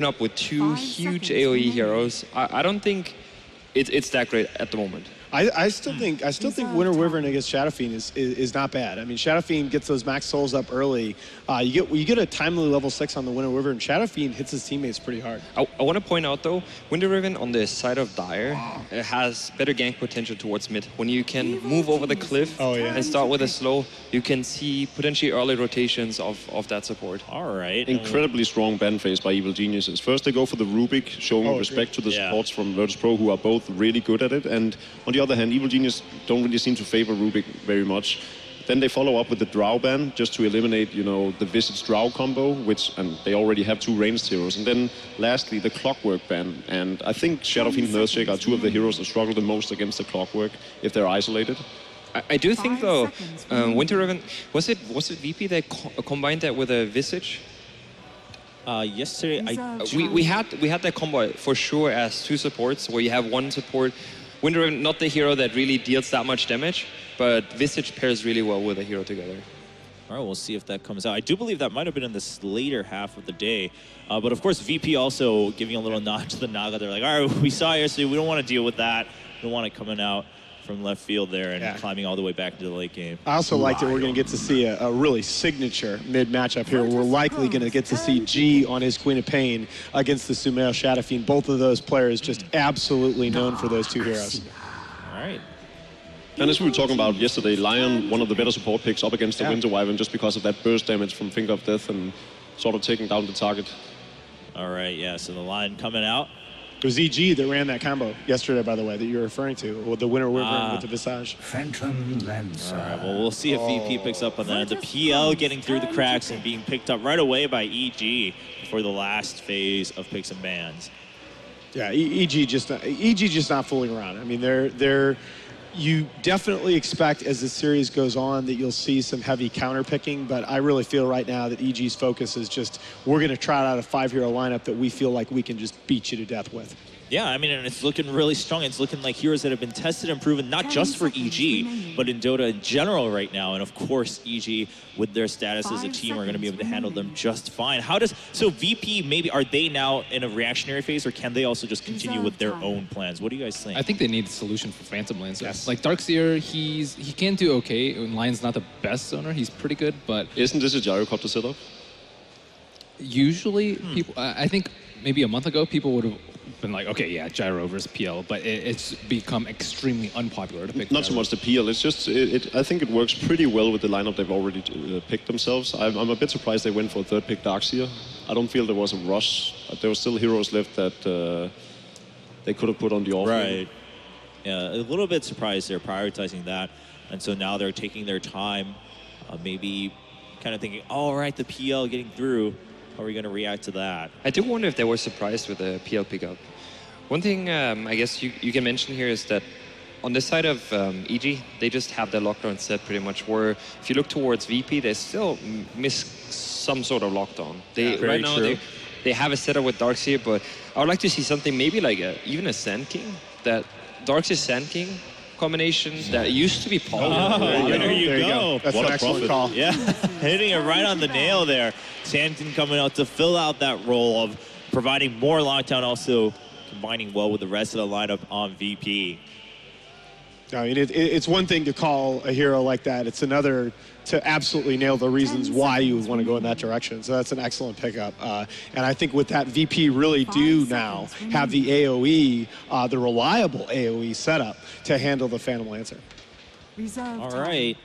up with two huge AoE heroes, I don't think it's that great at the moment. I still think Winter Wyvern against Shadow Fiend is not bad. I mean, Shadow Fiend gets those max souls up early. You get a timely level 6 on the Winter Wyvern. Shadow Fiend hits his teammates pretty hard. I want to point out though, Winter Wyvern on the side of Dire has better gank potential towards mid. When you can move over the cliff and start with a slow, you can see potentially early rotations of that support. All right. Incredibly strong ban phase by Evil Geniuses. First they go for the Rubik, showing respect to the supports from Virtus.Pro, who are both really good at it. And on the other hand, Evil Genius don't really seem to favor Rubik very much. Then they follow up with the Drow ban, just to eliminate, you know, the Visage Drow combo, and they already have 2 ranged heroes. And then lastly, the Clockwork ban. And I think Shadow Fiend and Earthshake are 2 of the heroes that struggle the most against the Clockwork if they're isolated. I do think though, Winter Wyvern, was it VP that combined that with a Visage? Yesterday, we had that combo for sure as 2 supports, where you have one support. Winter Wyvern, not the hero that really deals that much damage, but Visage pairs really well with a hero together. All right, we'll see if that comes out. I do believe that might have been in this later half of the day. But of course, VP also giving a little nod to the Naga. They're like, all right, we saw yesterday, we don't want to deal with that. We don't want it coming out from left field there and climbing all the way back into the late game. I also like that we're going to get to see a really signature mid-matchup here. We're likely going to get to see G on his Queen of Pain against the Sumail Shadow Fiend. Both of those players just absolutely known for those 2 heroes. All right. And as we were talking about yesterday, Lion, one of the better support picks up against the Winter Wyvern just because of that burst damage from Finger of Death and sort of taking down the target. All right, yeah, so the Lion coming out. It was EG that ran that combo yesterday, by the way, that you're referring to, with the Winter Wyvern with the Visage. Phantom Lancer. All right, well, we'll see if VP picks up on that. The PL getting through the cracks and being picked up right away by EG for the last phase of picks and bans. Yeah, EG just not fooling around. I mean, you definitely expect as the series goes on that you'll see some heavy counter picking, but I really feel right now that EG's focus is just, we're going to trot out a 5-hero lineup that we feel like we can just beat you to death with. Yeah, I mean, and it's looking really strong. It's looking like heroes that have been tested and proven, not just for EG, but in Dota in general right now. And of course, EG, with their status as a team, are going to be able to handle them just fine. So VP, maybe, are they now in a reactionary phase, or can they also just continue with their own plans? What do you guys think? I think they need a solution for Phantom Lancer. Yes. Like Darkseer, he can do okay. And Lion's not the best zoner. He's pretty good, but... Isn't this a gyrocopter setup? Usually, people... I think maybe a month ago, people would have been like, okay, yeah, gyro versus PL, but it's become extremely unpopular to pick. Not so much the PL, it's just, I think it works pretty well with the lineup they've already picked themselves. I'm a bit surprised they went for a 3rd pick Darkseer. I don't feel there was a rush. There were still heroes left that they could have put on the off. Right. Yeah, a little bit surprised they're prioritizing that. And so now they're taking their time, maybe kind of thinking, all right, the PL getting through. How are we going to react to that? I do wonder if they were surprised with the PL pickup. One thing I guess you can mention here is that on the side of EG, they just have their lockdown set pretty much, where if you look towards VP, they still miss some sort of lockdown. Right now, they have a setup with Darkseer, but I would like to see something maybe like even a Sand King, that Darkseer Sand King combination that used to be popular. There you go. That's an excellent call. Yeah, hitting it right on the nail there. Sandkin coming out to fill out that role of providing more lockdown, also combining well with the rest of the lineup on VP. I mean, it's one thing to call a hero like that. It's another to absolutely nail the reasons why you would want to go in that direction. So that's an excellent pickup. And I think with that, VP really do now have the AoE, the reliable AoE setup to handle the Phantom Lancer. All right.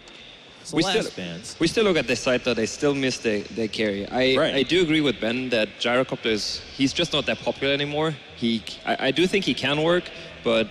So we still look at this side though, they still miss their carry. I do agree with Ben that Gyrocopter he's just not that popular anymore. I do think he can work, but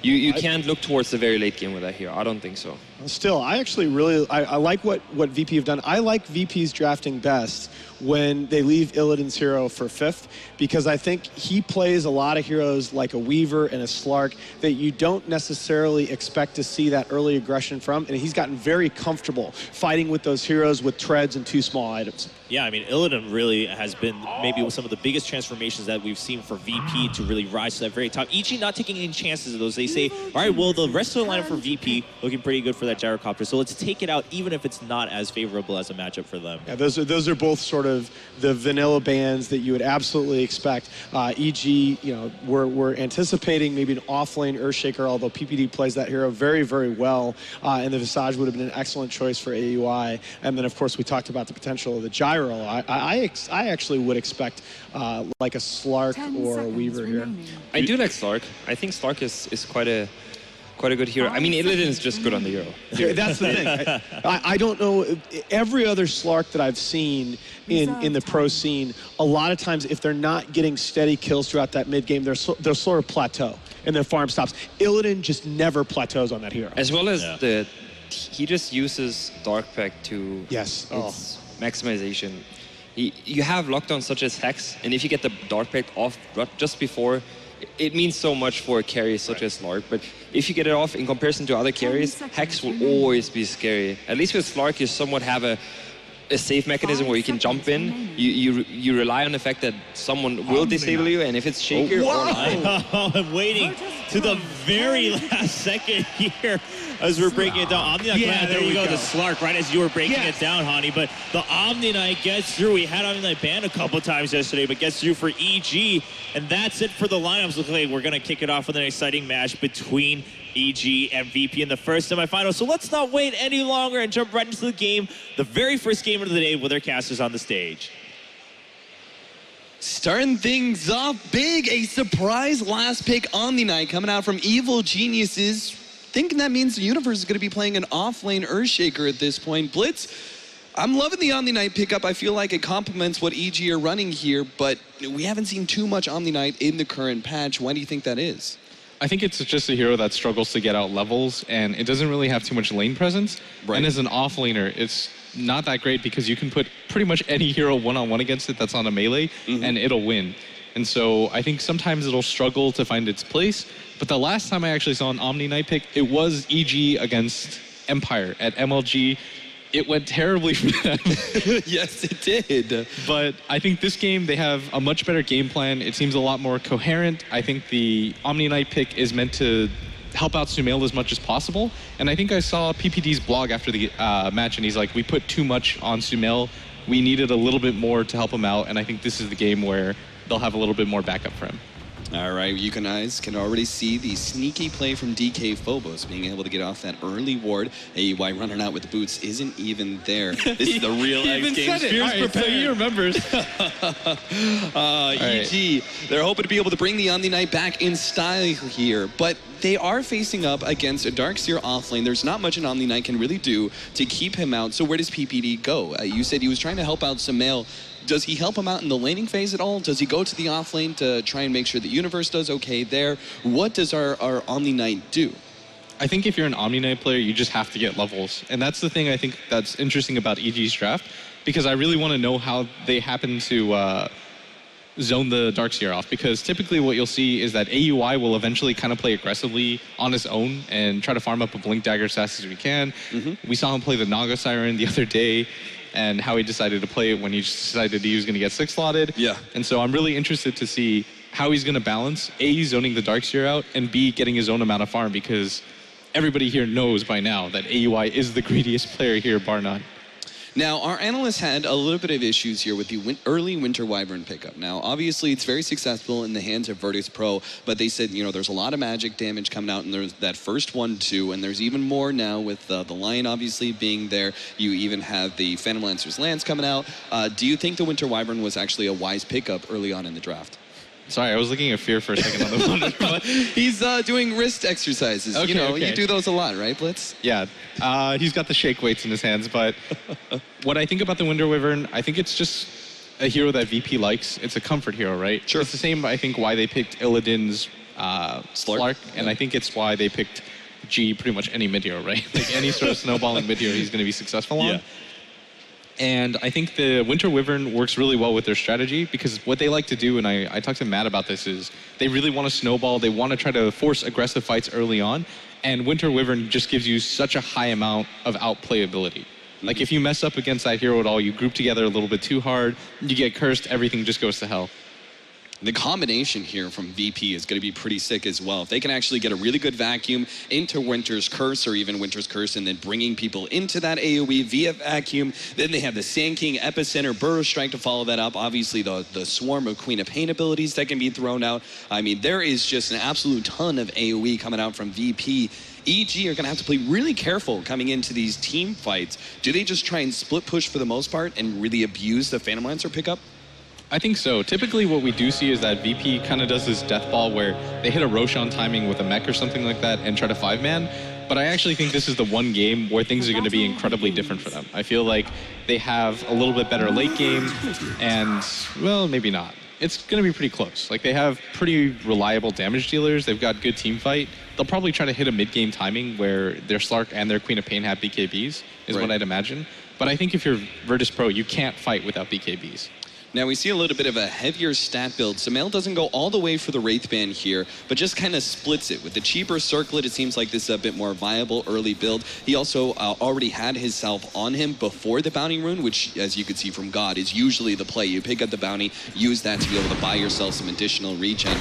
you can't look towards the very late game with that hero. I don't think so. Still, I actually really, I like what VP have done. I like VP's drafting best when they leave Illidan's hero for 5th, because I think he plays a lot of heroes like a Weaver and a Slark that you don't necessarily expect to see that early aggression from, and he's gotten very comfortable fighting with those heroes with treads and 2 small items. Yeah, I mean, Illidan really has been maybe some of the biggest transformations that we've seen for VP to really rise to that very top. Ichi not taking any chances of those. They say, all right, well, the rest of the lineup for VP looking pretty good for that Gyrocopter, so let's take it out even if it's not as favorable as a matchup for them. Yeah, those are both sort of of the vanilla bans that you would absolutely expect. EG, we're anticipating maybe an off-lane Earthshaker, although PPD plays that hero very, very well, and the Visage would have been an excellent choice for AUI. And then, of course, we talked about the potential of the Gyro. I actually would expect like a Slark or a Weaver here. I do like Slark. I think Slark is quite a good hero. I mean, Illidan is just good on the hero. That's the thing. I don't know. Every other Slark that I've seen in the pro scene, a lot of times if they're not getting steady kills throughout that mid game, they'll sort of plateau and their farm stops. Illidan just never plateaus on that hero. As well as he just uses Dark Pact to its maximization. You have lockdowns such as Hex, and if you get the Dark Pact off just before, it means so much for a carry such as Slark, but if you get it off in comparison to other carries, Hex will always be scary. At least with Slark, you somewhat have a safe mechanism where you can jump in. You rely on the fact that someone will disable you, and if it's Shaker or I'm waiting to the very last second here as we're breaking it down. Omni-Knight, there you go, the Slark, right as you were breaking it down, Hani. But the Omni-Knight gets through. We had Omni-Knight banned a couple times yesterday, but gets through for EG. And that's it for the lineups. Looking like we're going to kick it off with an exciting match between EG and VP in the first semifinal. So let's not wait any longer and jump right into the game. The very first game of the day with our casters on the stage. Starting things off big, a surprise last pick on the night coming out from Evil Geniuses. Thinking that means the Universe is going to be playing an off-lane Earthshaker at this point. Blitz, I'm loving the Omni-Knight pickup. I feel like it complements what EG are running here, but we haven't seen too much Omni-Knight in the current patch. Why do you think that is? I think it's just a hero that struggles to get out levels, and it doesn't really have too much lane presence. Right. And as an off-laner, it's not that great because you can put pretty much any hero one-on-one against it that's on a melee, and it'll win. And so I think sometimes it'll struggle to find its place. But the last time I actually saw an Omni-Knight pick, it was EG against Empire at MLG. It went terribly for them. Yes, it did. But I think this game, they have a much better game plan. It seems a lot more coherent. I think the Omni-Knight pick is meant to help out Sumail as much as possible. And I think I saw PPD's blog after the match, and he's like, we put too much on Sumail. We needed a little bit more to help him out, and I think this is the game where they'll have a little bit more backup for him. All right, you guys can already see the sneaky play from DK Phobos, being able to get off that early ward. AUI running out with the boots isn't even there. This is the real X Games. So he remembers. EG, they're hoping to be able to bring the Omni-Knight back in style here, but they are facing up against a Darkseer offlane. There's not much an Omni-Knight can really do to keep him out, so where does PPD go? You said he was trying to help out Sumail. Does he help him out in the laning phase at all? Does he go to the offlane to try and make sure the Universe does okay there? What does our Omni-Knight do? I think if you're an Omni-Knight player, you just have to get levels. And that's the thing I think that's interesting about EG's draft, because I really want to know how they happen to zone the Darkseer off, because typically what you'll see is that AUI will eventually kind of play aggressively on his own and try to farm up a Blink Dagger as fast as we can. We saw him play the Naga Siren the other day, and how he decided to play it when he decided he was going to get 6-slotted. Yeah. And so I'm really interested to see how he's going to balance A, zoning the Darkseer out, and B, getting his own amount of farm, because everybody here knows by now that AUI is the greediest player here, bar none. Now, our analysts had a little bit of issues here with the early Winter Wyvern pickup. Now, obviously, it's very successful in the hands of Virtus.Pro, but they said, you know, there's a lot of magic damage coming out, and there's that first one, too, and there's even more now with the Lion, obviously, being there. You even have the Phantom Lancer's Lance coming out. Do you think the Winter Wyvern was actually a wise pickup early on in the draft? Sorry, I was looking at Fear for a second on the monitor. But he's doing wrist exercises. Okay, you know, you do those a lot, right, Blitz? Yeah, he's got the shake weights in his hands. But what I think about the Winter Wyvern, I think it's just a hero that VP likes. It's a comfort hero, right? Sure. It's the same, I think, why they picked Illidan's Slark, and I think it's why they picked G pretty much any mid hero, right? Like any sort of snowballing mid hero he's going to be successful on. And I think the Winter Wyvern works really well with their strategy, because what they like to do, and I talked to Matt about this, is they really want to snowball. They want to try to force aggressive fights early on. And Winter Wyvern just gives you such a high amount of outplayability. Like if you mess up against that hero at all, you group together a little bit too hard, you get cursed, everything just goes to hell. The combination here from VP is going to be pretty sick as well. If they can actually get a really good vacuum into Winter's Curse or even Winter's Curse and then bringing people into that AoE via vacuum, then they have the Sand King, Epicenter, Burrow Strike to follow that up. Obviously, the swarm of Queen of Pain abilities that can be thrown out. I mean, there is just an absolute ton of AoE coming out from VP. EG are going to have to play really careful coming into these team fights. Do they just try and split push for the most part and really abuse the Phantom Lancer pickup? I think so. Typically what we do see is that VP kind of does this death ball where they hit a Roshan timing with a mech or something like that and try to 5-man. But I actually think this is the one game where things are going to be incredibly different for them. I feel like they have a little bit better late game and, well, maybe not. It's going to be pretty close. Like, they have pretty reliable damage dealers. They've got good team fight. They'll probably try to hit a mid-game timing where their Slark and their Queen of Pain have BKBs, is what I'd imagine. But I think if you're Virtus.Pro, you can't fight without BKBs. Now we see a little bit of a heavier stat build. Sumail doesn't go all the way for the Wraith Band here, but just kind of splits it. With the cheaper Circlet, it seems like this is a bit more viable early build. He also already had his Salve on him before the Bounty Rune, which, as you could see from God, is usually the play. You pick up the Bounty, use that to be able to buy yourself some additional regen.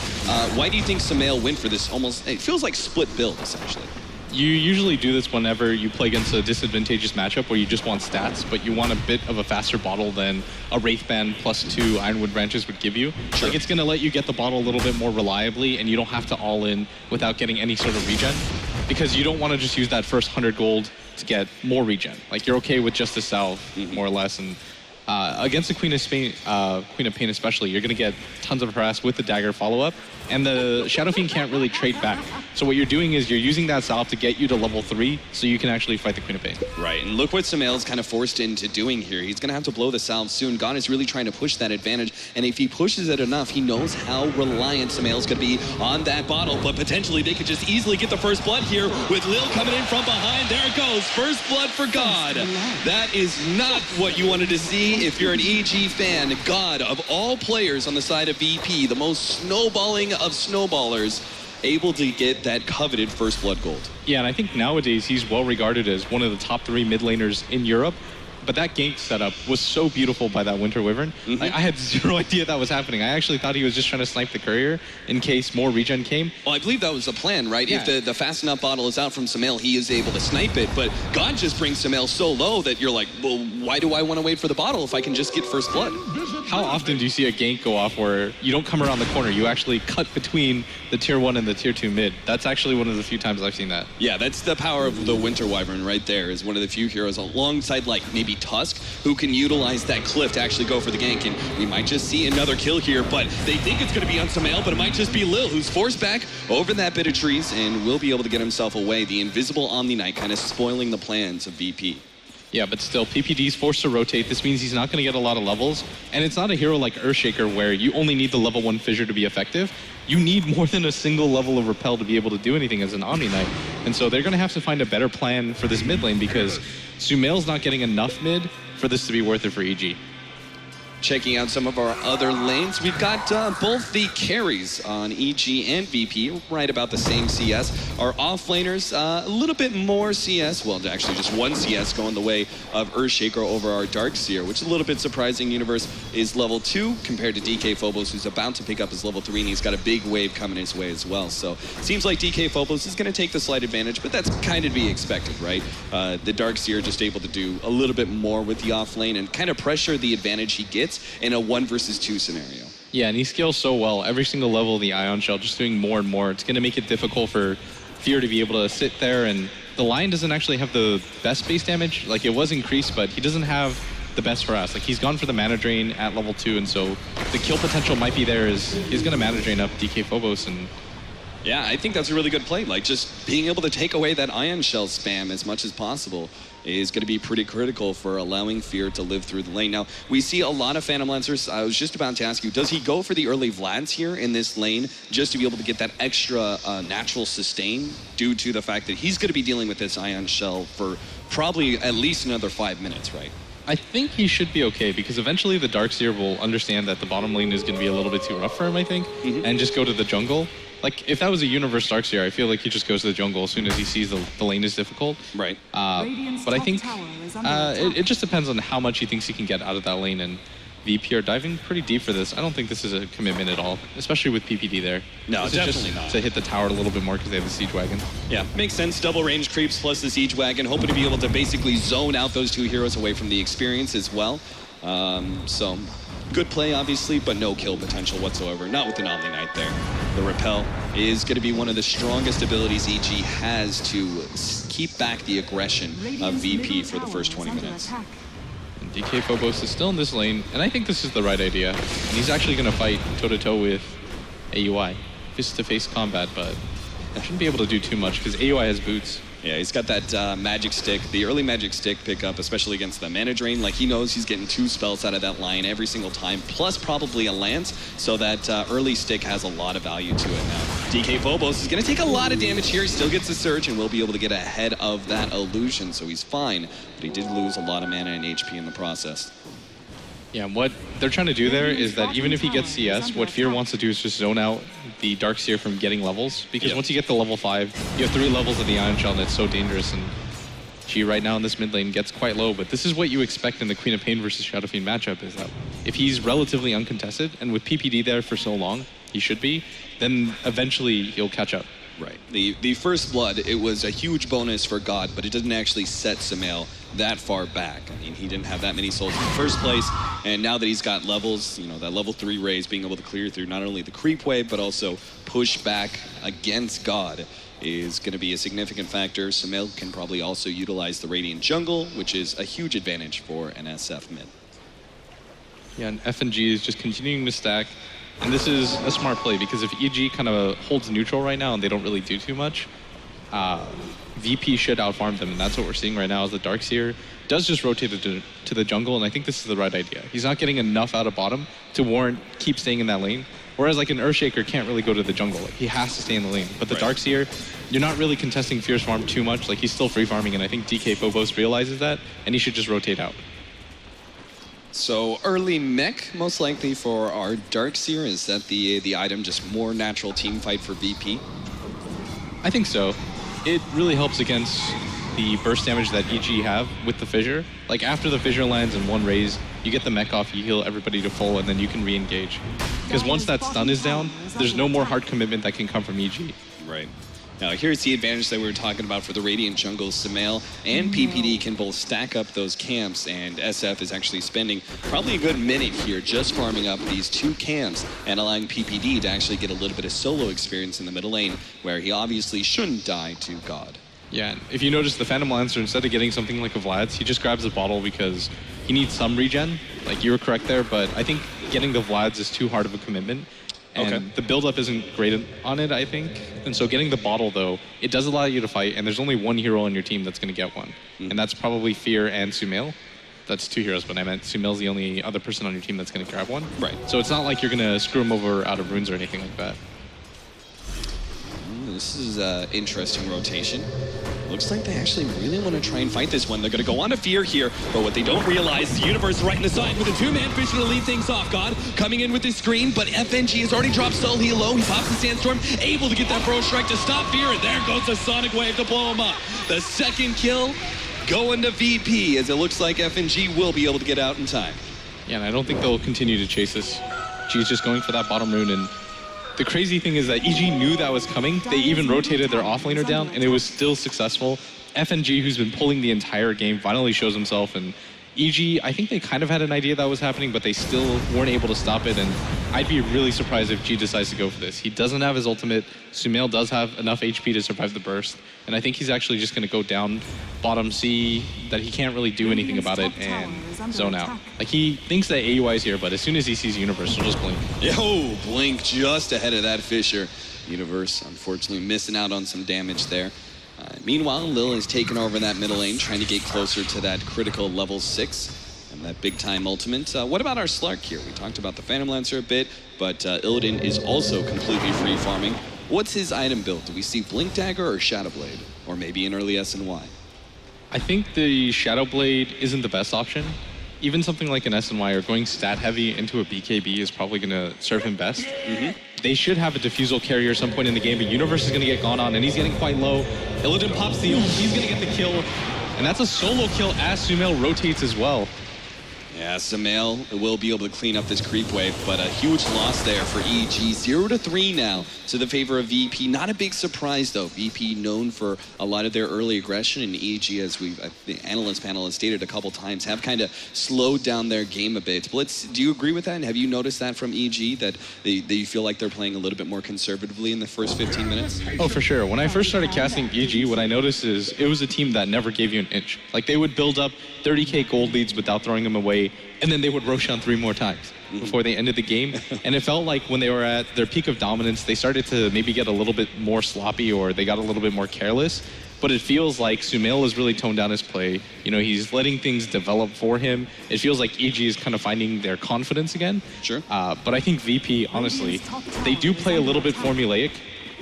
Why do you think Sumail went for this almost, it feels like split build, essentially? You usually do this whenever you play against a disadvantageous matchup where you just want stats, but you want a bit of a faster bottle than a Wraith Band +2 Ironwood Branches would give you. Sure. Like, it's going to let you get the bottle a little bit more reliably, and you don't have to all in without getting any sort of regen, because you don't want to just use that first 100 gold to get more regen. Like, you're okay with just the Salve, more or less, and against the Queen of Pain especially, you're going to get tons of harass with the dagger follow-up, and the Shadow Fiend can't really trade back. So what you're doing is you're using that Salve to get you to level 3 so you can actually fight the Queen of Pain. Right, and look what Sumail's kind of forced into doing here. He's going to have to blow the Salve soon. Gon is really trying to push that advantage, and if he pushes it enough, he knows how reliant Sumail's going to be on that bottle, but potentially they could just easily get the first blood here with Lil coming in from behind. There it goes, first blood for God. That is not what you wanted to see if you're an EG fan. God, of all players on the side of VP, the most snowballing of snowballers, able to get that coveted first blood gold. Yeah, and I think nowadays he's well regarded as one of the top 3 mid laners in Europe. But that gank setup was so beautiful by that Winter Wyvern. Like, I had zero idea that was happening. I actually thought he was just trying to snipe the courier in case more regen came. Well, I believe that was the plan, right? Yeah. If the fast enough bottle is out from Sumail, he is able to snipe it. But God just brings Sumail so low that you're like, well, why do I want to wait for the bottle if I can just get first blood? How often do you see a gank go off where you don't come around the corner, you actually cut between the tier 1 and the tier 2 mid? That's actually one of the few times I've seen that. Yeah, that's the power of the Winter Wyvern right there, is one of the few heroes alongside like maybe Tusk, who can utilize that cliff to actually go for the gank. And we might just see another kill here, but they think it's going to be on Sumail, but it might just be Lil, who's forced back over that bit of trees and will be able to get himself away. The invisible Omni Knight kind of spoiling the plans of VP. Yeah, but still, PPD's forced to rotate. This means he's not going to get a lot of levels. And it's not a hero like Earthshaker where you only need the level 1 fissure to be effective. You need more than a single level of repel to be able to do anything as an Omni Knight. And so they're going to have to find a better plan for this mid lane because Sumail's not getting enough mid for this to be worth it for EG. Checking out some of our other lanes, we've got both the carries on EG and VP, right about the same CS. Our offlaners, a little bit more CS, well, actually just one CS going the way of Earthshaker over our Darkseer, which is a little bit surprising. Universe is level 2 compared to DK Phobos, who's about to pick up his level 3, and he's got a big wave coming his way as well. So it seems like DK Phobos is going to take the slight advantage, but that's kind of to be expected, right? The Darkseer just able to do a little bit more with the offlane and kind of pressure the advantage he gets in a 1 versus 2 scenario. Yeah, and he scales so well. Every single level of the Ion Shell, just doing more and more. It's going to make it difficult for Fear to be able to sit there, and the Lion doesn't actually have the best base damage. Like, it was increased, but he doesn't have the best harass. Like, he's gone for the mana drain at level 2, and so the kill potential might be there as he's going to mana drain up DK Phobos. And yeah, I think that's a really good play. Like, just being able to take away that Ion Shell spam as much as possible is going to be pretty critical for allowing Fear to live through the lane. Now, we see a lot of Phantom Lancers. I was just about to ask you, does he go for the early Vlads here in this lane just to be able to get that extra natural sustain due to the fact that he's going to be dealing with this Ion Shell for probably at least another 5 minutes, right? I think he should be okay because eventually the Darkseer will understand that the bottom lane is going to be a little bit too rough for him, I think, and just go to the jungle. Like, if that was a Universe Darkseer, I feel like he just goes to the jungle as soon as he sees the lane is difficult. Right. But I think it just depends on how much he thinks he can get out of that lane. And VP are diving pretty deep for this. I don't think this is a commitment at all, especially with PPD there. No, this definitely is just not. to hit the tower a little bit more because they have the Siege Wagon. Yeah, makes sense. Double range creeps plus the Siege Wagon, hoping to be able to basically zone out those two heroes away from the experience as well. So good play, obviously, but no kill potential whatsoever. Not with an Omni Knight there. The Repel is going to be one of the strongest abilities EG has to keep back the aggression of VP for the first 20 minutes. And DK Phobos is still in this lane, and I think this is the right idea. And he's actually going to fight toe-to-toe with AUI. Face-to-face combat, but shouldn't be able to do too much because AUI has boots. Yeah, he's got that magic stick, the early magic stick pickup, especially against the mana drain. Like, he knows he's getting 2 spells out of that line every single time, plus probably a lance, so that early stick has a lot of value to it now. DK Phobos is going to take a lot of damage here. He still gets the surge and will be able to get ahead of that illusion, so he's fine. But he did lose a lot of mana and HP in the process. Yeah, what they're trying to do there is that even if he gets CS, what Fear wants to do is just zone out the Darkseer from getting levels. Because once you get to level 5, you have 3 levels of the Ion Shell, and it's so dangerous. And G right now in this mid lane gets quite low, but this is what you expect in the Queen of Pain versus Shadow Fiend matchup, is that if he's relatively uncontested, and with PPD there for so long, he should be, then eventually he'll catch up. Right. The first blood, it was a huge bonus for God, but it didn't actually set Sumail that far back. I mean, he didn't have that many souls in the first place, and now that he's got levels, you know, that level 3 raise, being able to clear through not only the creep wave, but also push back against God is going to be a significant factor. Sumail can probably also utilize the Radiant Jungle, which is a huge advantage for an SF mid. Yeah, and FNG is just continuing to stack. And this is a smart play because if EG kind of holds neutral right now and they don't really do too much, VP should outfarm them, and that's what we're seeing right now. Is the Darkseer does just rotate to the jungle, and I think this is the right idea. He's not getting enough out of bottom to warrant keep staying in that lane. Whereas like an Earthshaker can't really go to the jungle, like he has to stay in the lane. But the Darkseer, you're not really contesting Fierce Farm too much. Like he's still free farming, and I think DK Phobos realizes that, and he should just rotate out. So early mech, most likely for our Darkseer. Is that the item, just more natural team fight for VP? I think so. It really helps against the burst damage that EG have with the Fissure. Like after the Fissure lands in one raise, you get the mech off, you heal everybody to full, and then you can re-engage. Because once that stun is down, there's no more hard commitment that can come from EG. Right. Now here's the advantage that we were talking about for the Radiant Jungle. Sumail and PPD can both stack up those camps, and SF is actually spending probably a good minute here just farming up these 2 camps and allowing PPD to actually get a little bit of solo experience in the middle lane, where he obviously shouldn't die to God. Yeah, if you notice the Phantom Lancer, instead of getting something like a Vlad's, he just grabs a bottle because he needs some regen. Like you were correct there, but I think getting the Vlad's is too hard of a commitment. And the build-up isn't great on it, I think. And so getting the bottle, though, it does allow you to fight, and there's only one hero on your team that's going to get one. And that's probably Fear and Sumail. That's 2 heroes, but I meant Sumail's the only other person on your team that's going to grab one. Right. So it's not like you're going to screw him over out of runes or anything like that. This is an interesting rotation. Looks like they actually really want to try and fight this one. They're going to go on to Fear here, but what they don't realize, the Universe right in the side with a 2-man Fissure to lead things off. God coming in with his screen, but FNG has already dropped Soul Heal low. He pops the Sandstorm, able to get that Bro Strike to stop Fear, and there goes the Sonic Wave to blow him up. The second kill going to VP, as it looks like FNG will be able to get out in time. Yeah, and I don't think they'll continue to chase this. G's just going for that bottom rune, and the crazy thing is that EG knew that was coming. They even rotated their offlaner down, and it was still successful. FNG, who's been pulling the entire game, finally shows himself, and EG, I think they kind of had an idea that was happening, but they still weren't able to stop it, and I'd be really surprised if G decides to go for this. He doesn't have his ultimate. Sumail does have enough HP to survive the burst, and I think he's actually just going to go down bottom C, that he can't really do anything about it, and zone out. Like, he thinks that AUI is here, but as soon as he sees Universe, he'll just blink. Yo, blink just ahead of that Fissure. Universe, unfortunately, missing out on some damage there. Meanwhile, Lil is taking over that middle lane, trying to get closer to that critical level 6 and that big-time ultimate. What about our Slark here? We talked about the Phantom Lancer a bit, but Illidan is also completely free farming. What's his item build? Do we see Blink Dagger or Shadow Blade? Or maybe an early SNY? I think the Shadow Blade isn't the best option. Even something like an SNY or going stat heavy into a BKB is probably going to serve him best. They should have a Diffusal carrier at some point in the game, but Universe is going to get gone on, and he's getting quite low. Illidan pops the ult, he's going to get the kill, and that's a solo kill as Sumail rotates as well. Yeah, Sumail will be able to clean up this creep wave, but a huge loss there for EG. 0-3 now to the favor of VP. Not a big surprise, though. VP known for a lot of their early aggression, and EG, as the analyst panel has stated a couple times, have kind of slowed down their game a bit. Blitz, do you agree with that? And have you noticed that from EG, that they feel like they're playing a little bit more conservatively in the first 15 minutes? Oh, for sure. When I first started casting EG, what I noticed is it was a team that never gave you an inch. Like, they would build up 30k gold leads without throwing them away, and then they would Roshan 3 more times before they ended the game. And it felt like when they were at their peak of dominance, they started to maybe get a little bit more sloppy, or they got a little bit more careless. But it feels like Sumail has really toned down his play. You know, he's letting things develop for him. It feels like EG is kind of finding their confidence again. Sure. But I think VP, honestly, they do play a little bit formulaic,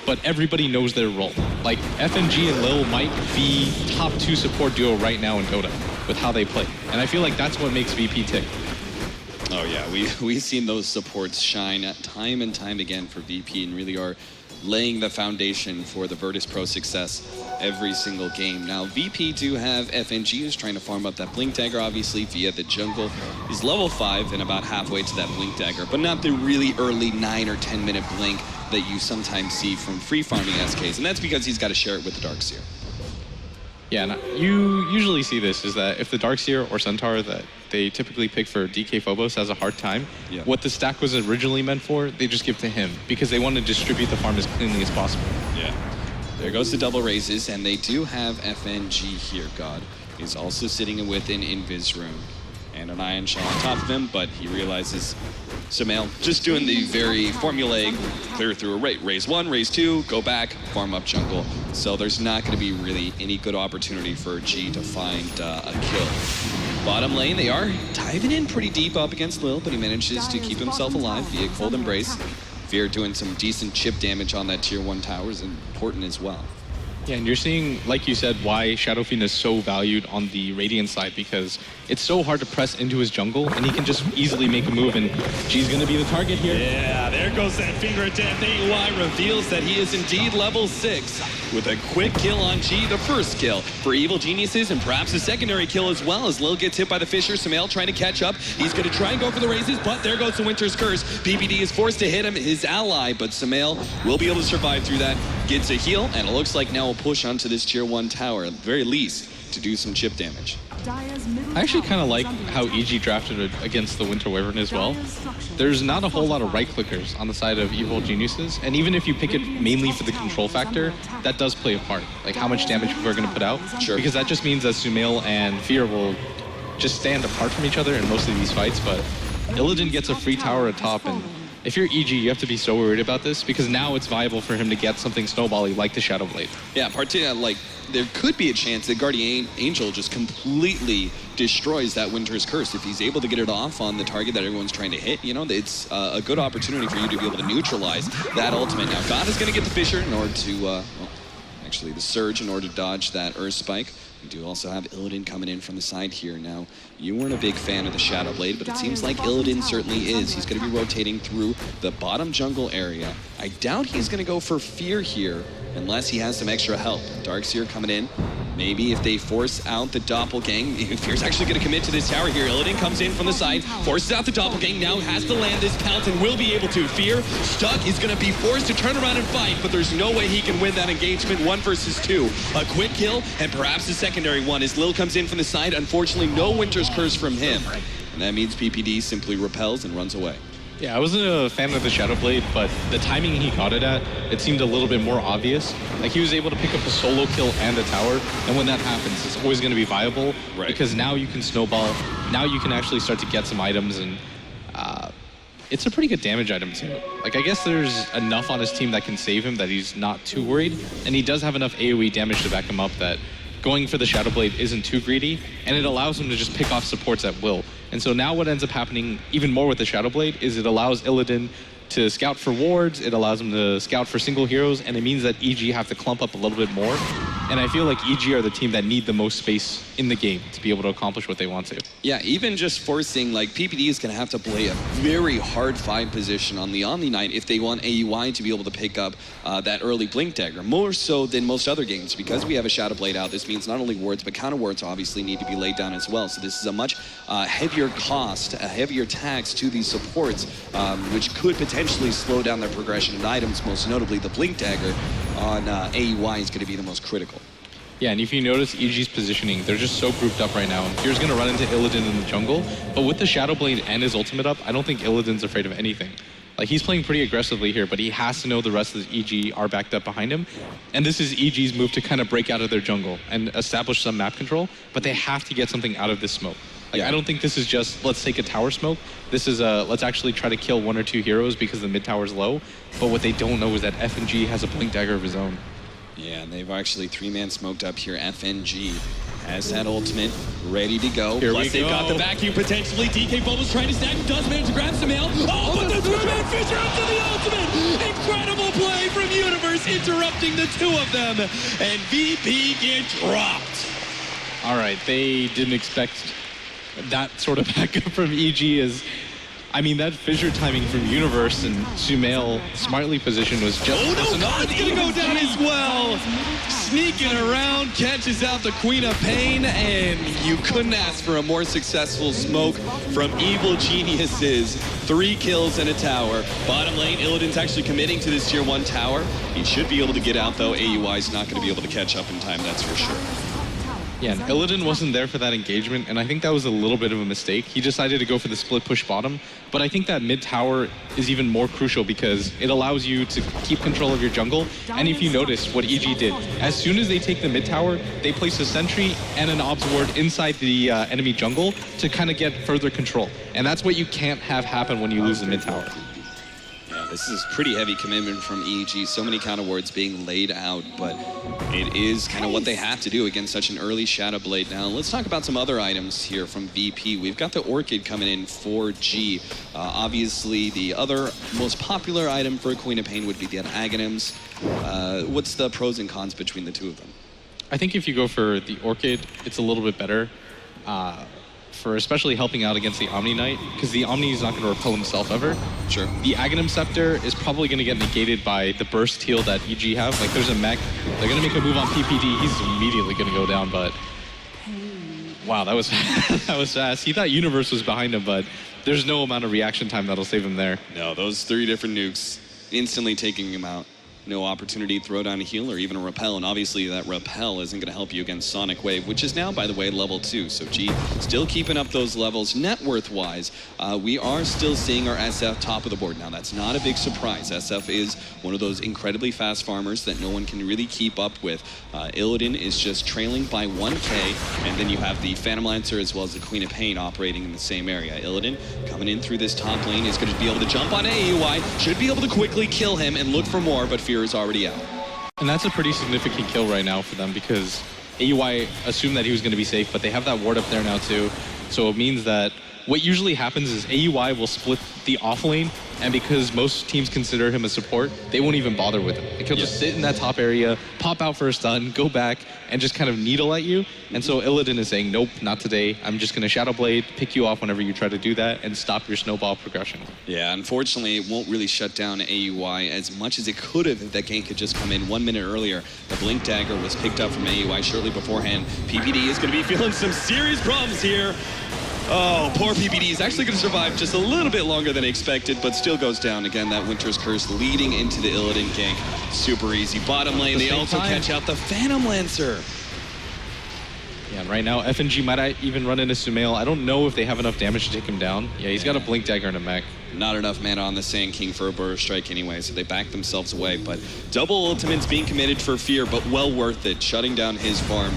but everybody knows their role. Like, FNG and Lil might be top 2 support duo right now in Dota with how they play. And I feel like that's what makes VP tick. Oh yeah, we've seen those supports shine time and time again for VP, and really are laying the foundation for the Virtus.Pro success every single game. Now, VP do have FNG, who's trying to farm up that Blink Dagger, obviously, via the jungle. He's level 5 and about halfway to that Blink Dagger, but not the really early 9 or 10 minute Blink that you sometimes see from free farming SKs, and that's because he's got to share it with the Darkseer. Yeah, and you usually see this, is that if the Darkseer or Centaur that they typically pick for DK Phobos has a hard time, what the stack was originally meant for, they just give to him, because they want to distribute the farm as cleanly as possible. Yeah. There goes the double raises, and they do have FNG here. God is also sitting with an Invis rune and an Ion Shell on top of him, but he realizes Sumail just doing the very formulaic clear through a rate. Raise 1, raise 2, go back, farm up jungle. So there's not going to be really any good opportunity for G to find a kill. Bottom lane, they are diving in pretty deep up against Lil, but he manages to keep himself alive via Cold Embrace. Fear doing some decent chip damage on that tier 1 tower is important as well. Yeah, and you're seeing, like you said, why Shadow Fiend is so valued on the Radiant side, because it's so hard to press into his jungle, and he can just easily make a move, and G's going to be the target here. Yeah, there goes that finger of death. AY reveals that he is indeed level 6 with a quick kill on G, the first kill for Evil Geniuses, and perhaps a secondary kill as well, as Lil gets hit by the Fissure. Sumail trying to catch up. He's going to try and go for the raises, but there goes the Winter's Curse. PPD is forced to hit him, his ally, but Sumail will be able to survive through that. Gets a heal, and it looks like now a push onto this tier 1 tower, at the very least, to do some chip damage. I actually kind of like how EG drafted it against the Winter Wyvern as well. There's not a whole lot of right clickers on the side of Evil Geniuses, and even if you pick it mainly for the control factor, that does play a part. Like how much damage people are going to put out. Sure. Because that just means that Sumail and Fear will just stand apart from each other in most of these fights, but Illidan gets a free tower atop, and if you're EG, you have to be so worried about this, because now it's viable for him to get something snowbally like the Shadow Blade. Yeah, like there could be a chance that Guardian Angel just completely destroys that Winter's Curse. If he's able to get it off on the target that everyone's trying to hit, you know, it's a good opportunity for you to be able to neutralize that ultimate. Now, God is going to get the Fissure in order to, well, actually the Surge in order to dodge that Earth Spike. We do also have Illidan coming in from the side here. Now, you weren't a big fan of the Shadow Blade, but it seems like Illidan certainly is. He's going to be rotating through the bottom jungle area. I doubt he's going to go for Fear here, unless he has some extra help. Darkseer coming in. Maybe if they force out the Doppelgang, Fear's actually going to commit to this tower here. Illidan comes in from the side, forces out the Doppelgang, now has to land this pounce and will be able to. Fear, stuck, is going to be forced to turn around and fight, but there's no way he can win that engagement. 1 versus 2. A quick kill, and perhaps a secondary one as Lil comes in from the side. Unfortunately, no Winter's Curse from him. And that means PPD simply repels and runs away. Yeah, I wasn't a fan of the Shadow Blade, but the timing he got it at, it seemed a little bit more obvious. Like, he was able to pick up a solo kill and a tower, and when that happens, it's always going to be viable, because now you can snowball, now you can actually start to get some items, and it's a pretty good damage item too. Like, I guess there's enough on his team that can save him that he's not too worried, and he does have enough AoE damage to back him up that going for the Shadow Blade isn't too greedy, and it allows him to just pick off supports at will. And so now what ends up happening even more with the Shadow Blade is it allows Illidan to scout for wards, it allows him to scout for single heroes, and it means that EG have to clump up a little bit more. And I feel like EG are the team that need the most space in the game to be able to accomplish what they want to. Yeah, even just forcing, like, PPD is going to have to play a very hard fight position on the Omni Knight if they want AUI to be able to pick up that early Blink Dagger, more so than most other games. Because we have a Shadow Blade out, this means not only wards, but counter wards obviously need to be laid down as well. So this is a much heavier cost, a heavier tax to these supports, which could potentially slow down their progression in items, most notably the Blink Dagger on AUI is going to be the most critical. Yeah, and if you notice EG's positioning, they're just so grouped up right now. And Fear's going to run into Illidan in the jungle, but with the Shadow Blade and his ultimate up, I don't think Illidan's afraid of anything. Like, he's playing pretty aggressively here, but he has to know the rest of the EG are backed up behind him. And this is EG's move to kind of break out of their jungle and establish some map control, but they have to get something out of this smoke. Like, I don't think this is just, let's take a tower smoke. This is let's actually try to kill 1 or 2 heroes because the mid tower's low. But what they don't know is that FNG has a Blink Dagger of his own. Yeah, and they've actually 3-man smoked up here. FNG has that ultimate ready to go. Plus they've got the vacuum potentially. DK Bubbles trying to stack, does manage to grab some mail. Oh, but the 3-man Fissure up to the ultimate! Incredible play from Universe, interrupting the 2 of them. And VP get dropped. All right, they didn't expect that sort of backup from EG. As I mean, that fissure timing from Universe and Sumail smartly positioned was just enough. It's gonna go down as well. Sneaking around, catches out the Queen of Pain, and You couldn't ask for a more successful smoke from Evil Geniuses. 3 kills and a tower. Bottom lane, Illidan's actually committing to this tier 1 tower. He should be able to get out, though. AUI's not going to be able to catch up in time, that's for sure. Yeah, and Illidan wasn't there for that engagement, and I think that was a little bit of a mistake. He decided to go for the split push bottom, but I think that mid tower is even more crucial because it allows you to keep control of your jungle. And if you notice what EG did, as soon as they take the mid tower, they place a sentry and an obs ward inside the enemy jungle to kind of get further control. And that's what you can't have happen when you lose the mid tower. This is pretty heavy commitment from EG. So many counter wards being laid out, but it is kind of what they have to do against such an early Shadow Blade. Now, let's talk about some other items here from VP. We've got the Orchid coming in for G. Obviously, the other most popular item for Queen of Pain would be the Aghanims. What's the pros and cons between the 2 of them? I think if you go for the Orchid, it's a little bit better. For especially helping out against the Omni Knight, because the Omni is not going to repel himself ever. Sure. The Aghanim Scepter is probably going to get negated by the burst heal that EG have. Like, there's a mech, they're going to make a move on PPD, he's immediately going to go down, but... Wow, that was that was fast. He thought Universe was behind him, but there's no amount of reaction time that'll save him there. No, those 3 different nukes instantly taking him out. No opportunity to throw down a heal or even a repel, and obviously that repel isn't going to help you against Sonic Wave, which is now, by the way, level 2. So G still keeping up those levels. Net worth-wise, we are still seeing our SF top of the board. Now, that's not a big surprise. SF is one of those incredibly fast farmers that no one can really keep up with. Illidan is just trailing by 1k, and then you have the Phantom Lancer as well as the Queen of Pain operating in the same area. Illidan coming in through this top lane is going to be able to jump on AUI, should be able to quickly kill him and look for more, but Fear is already out. And that's a pretty significant kill right now for them because AUI assumed that he was going to be safe, but they have that ward up there now too. So it means that what usually happens is AUI will split the off lane, and because most teams consider him a support, they won't even bother with him. Like, he'll just sit in that top area, pop out for a stun, go back, and just kind of needle at you. And so Illidan is saying, nope, not today. I'm just going to Shadow Blade, pick you off whenever you try to do that, and stop your snowball progression. Yeah, unfortunately, it won't really shut down AUI as much as it could have if that gank had just come in 1 minute earlier. The Blink Dagger was picked up from AUI shortly beforehand. PPD is going to be feeling some serious problems here. Oh, poor PPD is actually going to survive just a little bit longer than expected, but still goes down. Again, that Winter's Curse leading into the Illidan gank. Super easy. Bottom lane, they also catch out the Phantom Lancer. Yeah, and right now, FNG might even run into Sumail. I don't know if they have enough damage to take him down. Yeah, he's got a Blink Dagger and a mech. Not enough mana on the Sand King for a Burst Strike anyway, so they back themselves away. But double ultimates being committed for Fear, but well worth it. Shutting down his farm.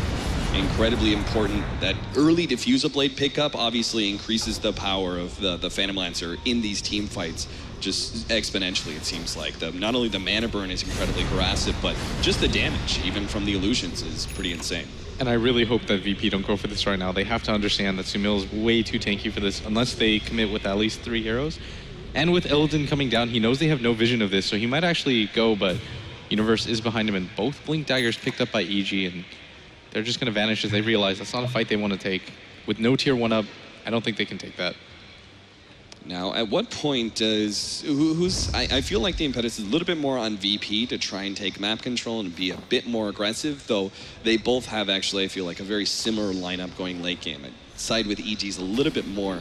Incredibly important. That early Diffuser Blade pickup obviously increases the power of the Phantom Lancer in these team fights just exponentially, it seems like. Not only the mana burn is incredibly harassive, but just the damage, even from the illusions, is pretty insane. And I really hope that VP don't go for this right now. They have to understand that Sumail is way too tanky for this unless they commit with at least 3 heroes. And with Illidan coming down, he knows they have no vision of this, so he might actually go, but Universe is behind him, and both Blink Daggers picked up by EG, and they're just going to vanish as they realize that's not a fight they want to take. With no tier 1 up, I don't think they can take that. Now, at what point does... I feel like the impetus is a little bit more on VP to try and take map control and be a bit more aggressive, though they both have actually, I feel like, a very similar lineup going late game. I'd side with EG's a little bit more.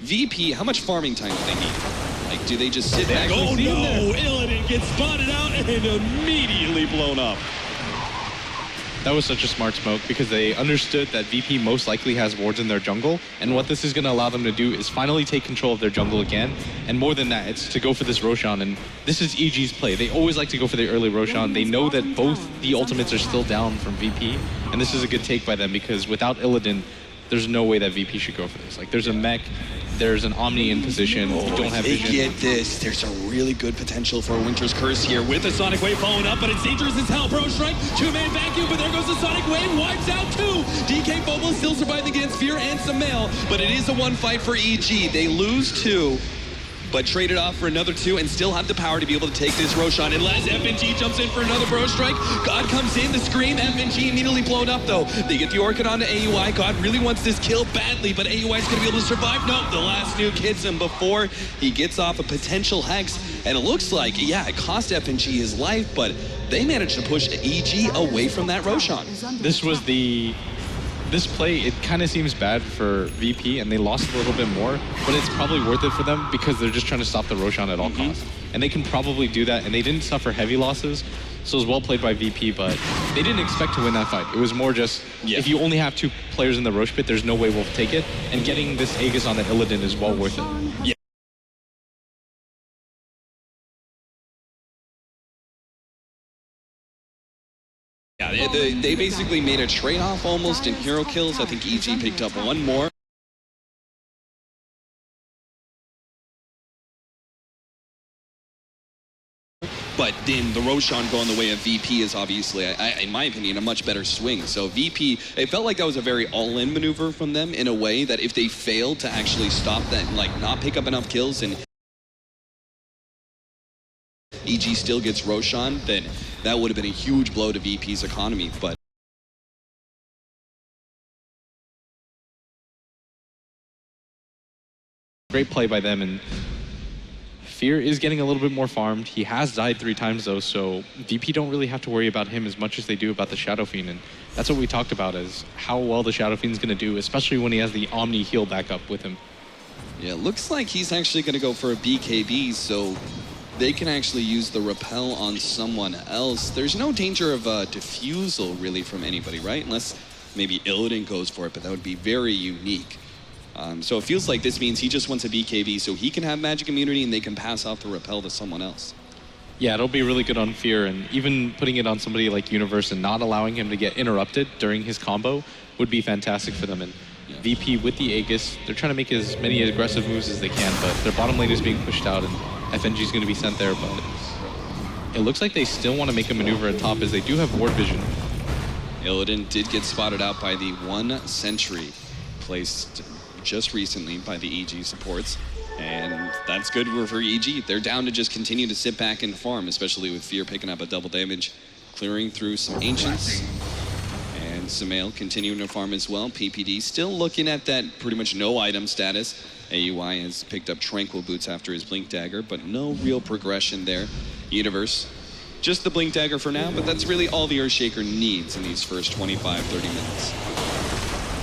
VP, how much farming time do they need? Like, do they just sit back? Oh no! Illidan gets spotted out and immediately blown up. That was such a smart smoke because they understood that VP most likely has wards in their jungle, and what this is going to allow them to do is finally take control of their jungle again, and more than that, it's to go for this Roshan, and this is EG's play. They always like to go for the early Roshan. They know that both the ultimates are still down from VP, and this is a good take by them because without Illidan, there's no way that VP should go for this. Like, there's a mech, there's an Omni in position, you don't have they vision. get this. There's a really good potential for a Winter's Curse here with With the Sonic Wave following up, but it's dangerous as hell. Pro Strike, 2-man vacuum, but there goes the Sonic Wave, wipes out 2. DK Bobo still surviving against Fear and Sumail, but it is a one fight for EG. They lose 2, but trade it off for another 2 and still have the power to be able to take this Roshan. And as FNG jumps in for another Pro Strike, God comes in, the scream, FNG immediately blown up though. They get the Orchid onto AUI. God really wants this kill badly, but AUI is going to be able to survive. No, the last nuke hits him before he gets off a potential Hex. And it looks like, yeah, it cost FNG his life, but they managed to push EG away from that Roshan. This play, it kind of seems bad for VP, and they lost a little bit more, but it's probably worth it for them because they're just trying to stop the Roshan at all costs. And they can probably do that, and they didn't suffer heavy losses, so it was well played by VP, but they didn't expect to win that fight. It was more just, if you only have 2 players in the Rosh pit, there's no way we'll take it, and getting this Aegis on the Illidan is well worth it. Yeah. Yeah, they basically made a trade-off almost in hero kills. I think EG picked up 1 more. But then the Roshan going the way of VP is obviously, in my opinion, a much better swing. So VP, it felt like that was a very all-in maneuver from them in a way that if they failed to actually stop that, like not pick up enough kills and EG still gets Roshan, then that would have been a huge blow to VP's economy. But great play by them, and Fear is getting a little bit more farmed. He has died 3 times though, so VP don't really have to worry about him as much as they do about the Shadow Fiend, and that's what we talked about, is how well the Shadow Fiend's going to do, especially when he has the Omni heal backup with him. yeah, looks like he's actually going to go for a BKB, so they can actually use the repel on someone else. There's no danger of a defusal really from anybody, right? Unless maybe Illidan goes for it, but that would be very unique. So it feels like this means he just wants a BKB so he can have magic immunity and they can pass off the repel to someone else. Yeah, it'll be really good on Fear, and even putting it on somebody like Universe and not allowing him to get interrupted during his combo would be fantastic for them. And VP with the Aegis, they're trying to make as many aggressive moves as they can, but their bottom lane is being pushed out and FNG is going to be sent there, but it looks like they still want to make a maneuver at top as they do have ward vision. Illidan did get spotted out by the 1 sentry placed just recently by the EG supports, and that's good for EG. They're down to just continue to sit back and farm, especially with Fear picking up a double damage, clearing through some Ancients, and Sumail continuing to farm as well. PPD still looking at that pretty much no item status. AUI has picked up Tranquil Boots after his Blink Dagger, but no real progression there. Universe, just the Blink Dagger for now, but that's really all the Earthshaker needs in these first 25-30 minutes.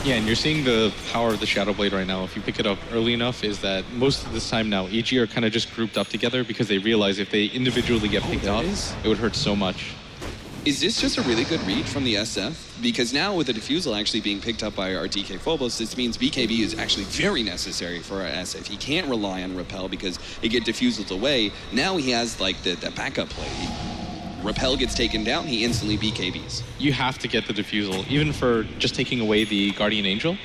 Yeah, and you're seeing the power of the Shadow Blade right now. If you pick it up early enough, is that most of this time now, EG are kind of just grouped up together because they realize if they individually get picked off, it would hurt so much. Is this just a really good read from the SF? Because now with the Diffusal actually being picked up by our DK Phobos, this means BKB is actually very necessary for our SF. He can't rely on Repel because it get Diffusaled away. Now he has like the backup play. Repel gets taken down, he instantly BKBs. You have to get the Diffusal, even for just taking away the Guardian Angel.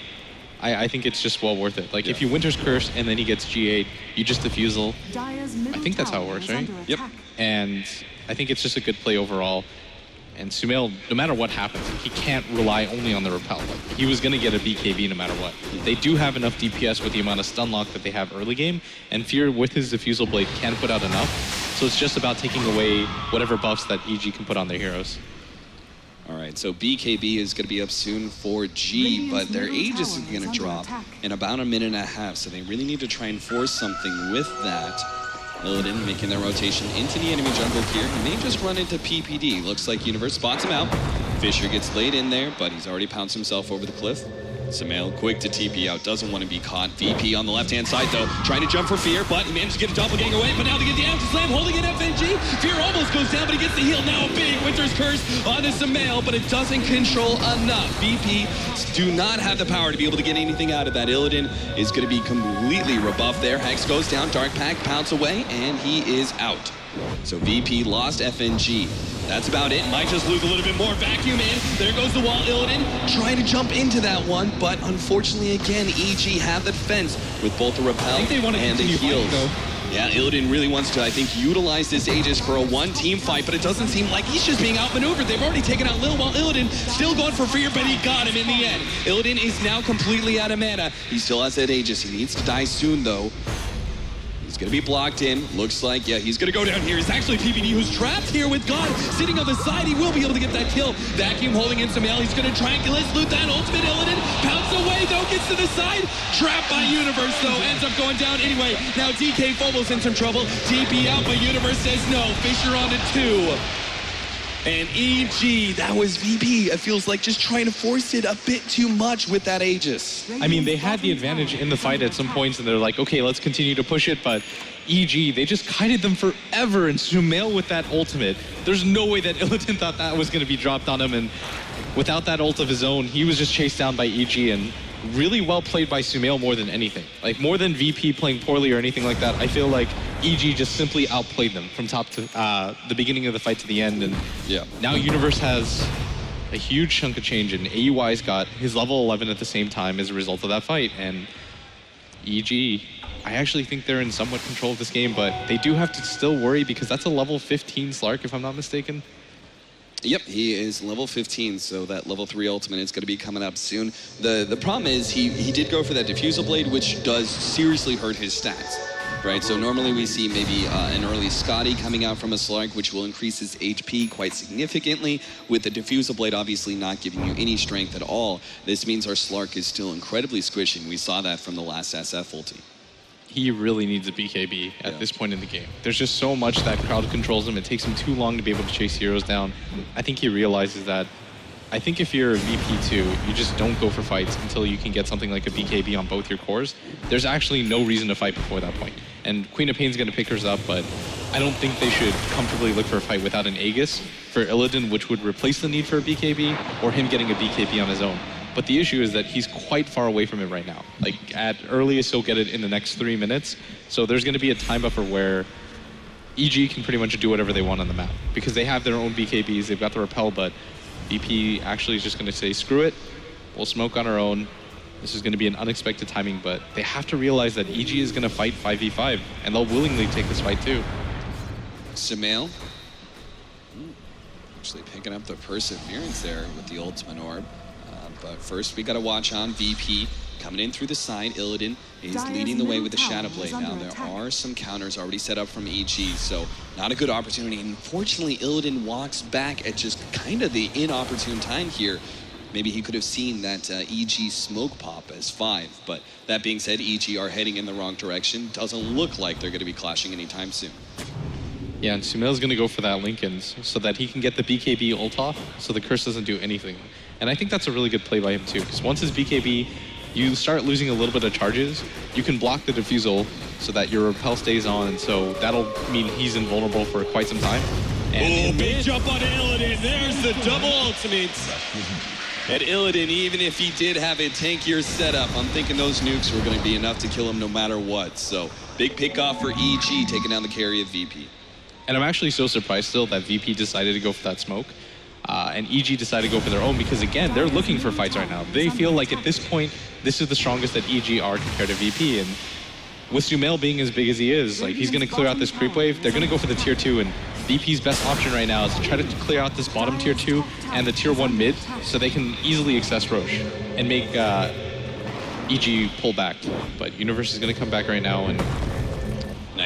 I think it's just well worth it. Like, if you Winter's Curse and then he gets G8, you just Diffusal. I think that's how it works, right? Yep. And I think it's just a good play overall. And Sumail, no matter what happens, he can't rely only on the Repel. Like, he was going to get a BKB no matter what. They do have enough DPS with the amount of stun lock that they have early game, and Fear with his Diffusal Blade can put out enough. So it's just about taking away whatever buffs that EG can put on their heroes. All right, so BKB is going to be up soon for G, but their Aegis is going to drop in about a minute and a half, so they really need to try and force something with that. Illidan making their rotation into the enemy jungle here. He may just run into PPD. Looks like Universe spots him out. Fisher gets laid in there, but he's already pounced himself over the cliff. Sumail quick to TP out, doesn't want to be caught. VP on the left-hand side, though, trying to jump for Fear, but he managed to get a doppelganger away, but now they get the anti-slam, holding it FNG. Fear almost goes down, but he gets the heal. Now a big Winter's Curse on the Sumail, but it doesn't control enough. VP do not have the power to be able to get anything out of that. Illidan is going to be completely rebuffed there. Hex goes down, Dark Pack pounce away, and he is out. So VP lost FNG. That's about it. Might just lose a little bit more. Vacuum in. There goes the wall. Illidan trying to jump into that one, but unfortunately, again, EG have the defense with both the repel and the heals. Yeah, Illidan really wants to, I think, utilize this Aegis for a one-team fight, but it doesn't seem like he's just being outmaneuvered. They've already taken out Lil, while Illidan still going for Fear, but he got him in the end. Illidan is now completely out of mana. He still has that Aegis. He needs to die soon, though. He's going to be blocked in. Looks like, yeah, he's going to go down here. It's actually PPD who's trapped here with God sitting on the side. He will be able to get that kill. Vacuum holding in Sumail. He's going to triangulate, loot that ultimate. Illidan pounce away, though, gets to the side. Trapped by Universe, though, ends up going down anyway. Now DK Phobos in some trouble. TP out, but Universe says no. Fisher on to 2. And EG, that was VP. It feels like just trying to force it a bit too much with that Aegis. I mean, they had the advantage in the fight at some points, and they're like, okay, let's continue to push it, but EG, they just kited them forever, and Sumail with that ultimate. There's no way that Illidan thought that was going to be dropped on him, and without that ult of his own, he was just chased down by EG, and really well played by Sumail more than anything. Like, more than VP playing poorly or anything like that, I feel like EG just simply outplayed them from top to the beginning of the fight to the end, and now Universe has a huge chunk of change, and AUI's got his level 11 at the same time as a result of that fight, and EG, I actually think they're in somewhat control of this game, but they do have to still worry because that's a level 15 Slark, if I'm not mistaken. Yep, he is level 15, so that level 3 ultimate is going to be coming up soon. The problem is he did go for that Diffusal Blade, which does seriously hurt his stats, right? So normally we see maybe an early Scotty coming out from a Slark, which will increase his HP quite significantly. With the Diffusal Blade obviously not giving you any strength at all, this means our Slark is still incredibly squishing. We saw that from the last SF ulti. He really needs a BKB at this point in the game. There's just so much that crowd controls him. It takes him too long to be able to chase heroes down. I think he realizes that. I think if you're a VP2, you just don't go for fights until you can get something like a BKB on both your cores. There's actually no reason to fight before that point. And Queen of Pain's going to pick hers up, but I don't think they should comfortably look for a fight without an Aegis for Illidan, which would replace the need for a BKB, or him getting a BKB on his own. But the issue is that he's quite far away from it right now. Like, at earliest, he'll get it in the next 3 minutes. So there's going to be a time buffer where EG can pretty much do whatever they want on the map. Because they have their own BKBs, they've got the repel, but VP actually is just going to say, screw it, we'll smoke on our own. This is going to be an unexpected timing, but they have to realize that EG is going to fight 5v5, and they'll willingly take this fight too. Sumail actually picking up the Perseverance there with the Ultimate Orb. But first, we got to watch on VP coming in through the side. Illidan is leading the way with the Shadow Blade. Now, there are some counters already set up from EG, so not a good opportunity. Unfortunately, Illidan walks back at just kind of the inopportune time here. Maybe he could have seen that EG smoke pop as 5. But that being said, EG are heading in the wrong direction. Doesn't look like they're going to be clashing anytime soon. Yeah, and Sumail's going to go for that Linken's so that he can get the BKB ult off so the curse doesn't do anything. And I think that's a really good play by him too, because once his BKB, you start losing a little bit of charges, you can block the diffusal so that your repel stays on, and so that'll mean he's invulnerable for quite some time. And big jump on Illidan. There's the double ultimates. At Illidan, even if he did have a tankier setup, I'm thinking those nukes were going to be enough to kill him no matter what. So, big pick off for EG, taking down the carry of VP. And I'm actually so surprised still that VP decided to go for that smoke. And EG decided to go for their own because, again, they're looking for fights right now. They feel like at this point, this is the strongest that EG are compared to VP. And with Sumail being as big as he is, like, he's going to clear out this creep wave. They're going to go for the tier 2. And VP's best option right now is to try to clear out this bottom tier 2 and the tier 1 mid so they can easily access Roche and make EG pull back. But Universe is going to come back right now and...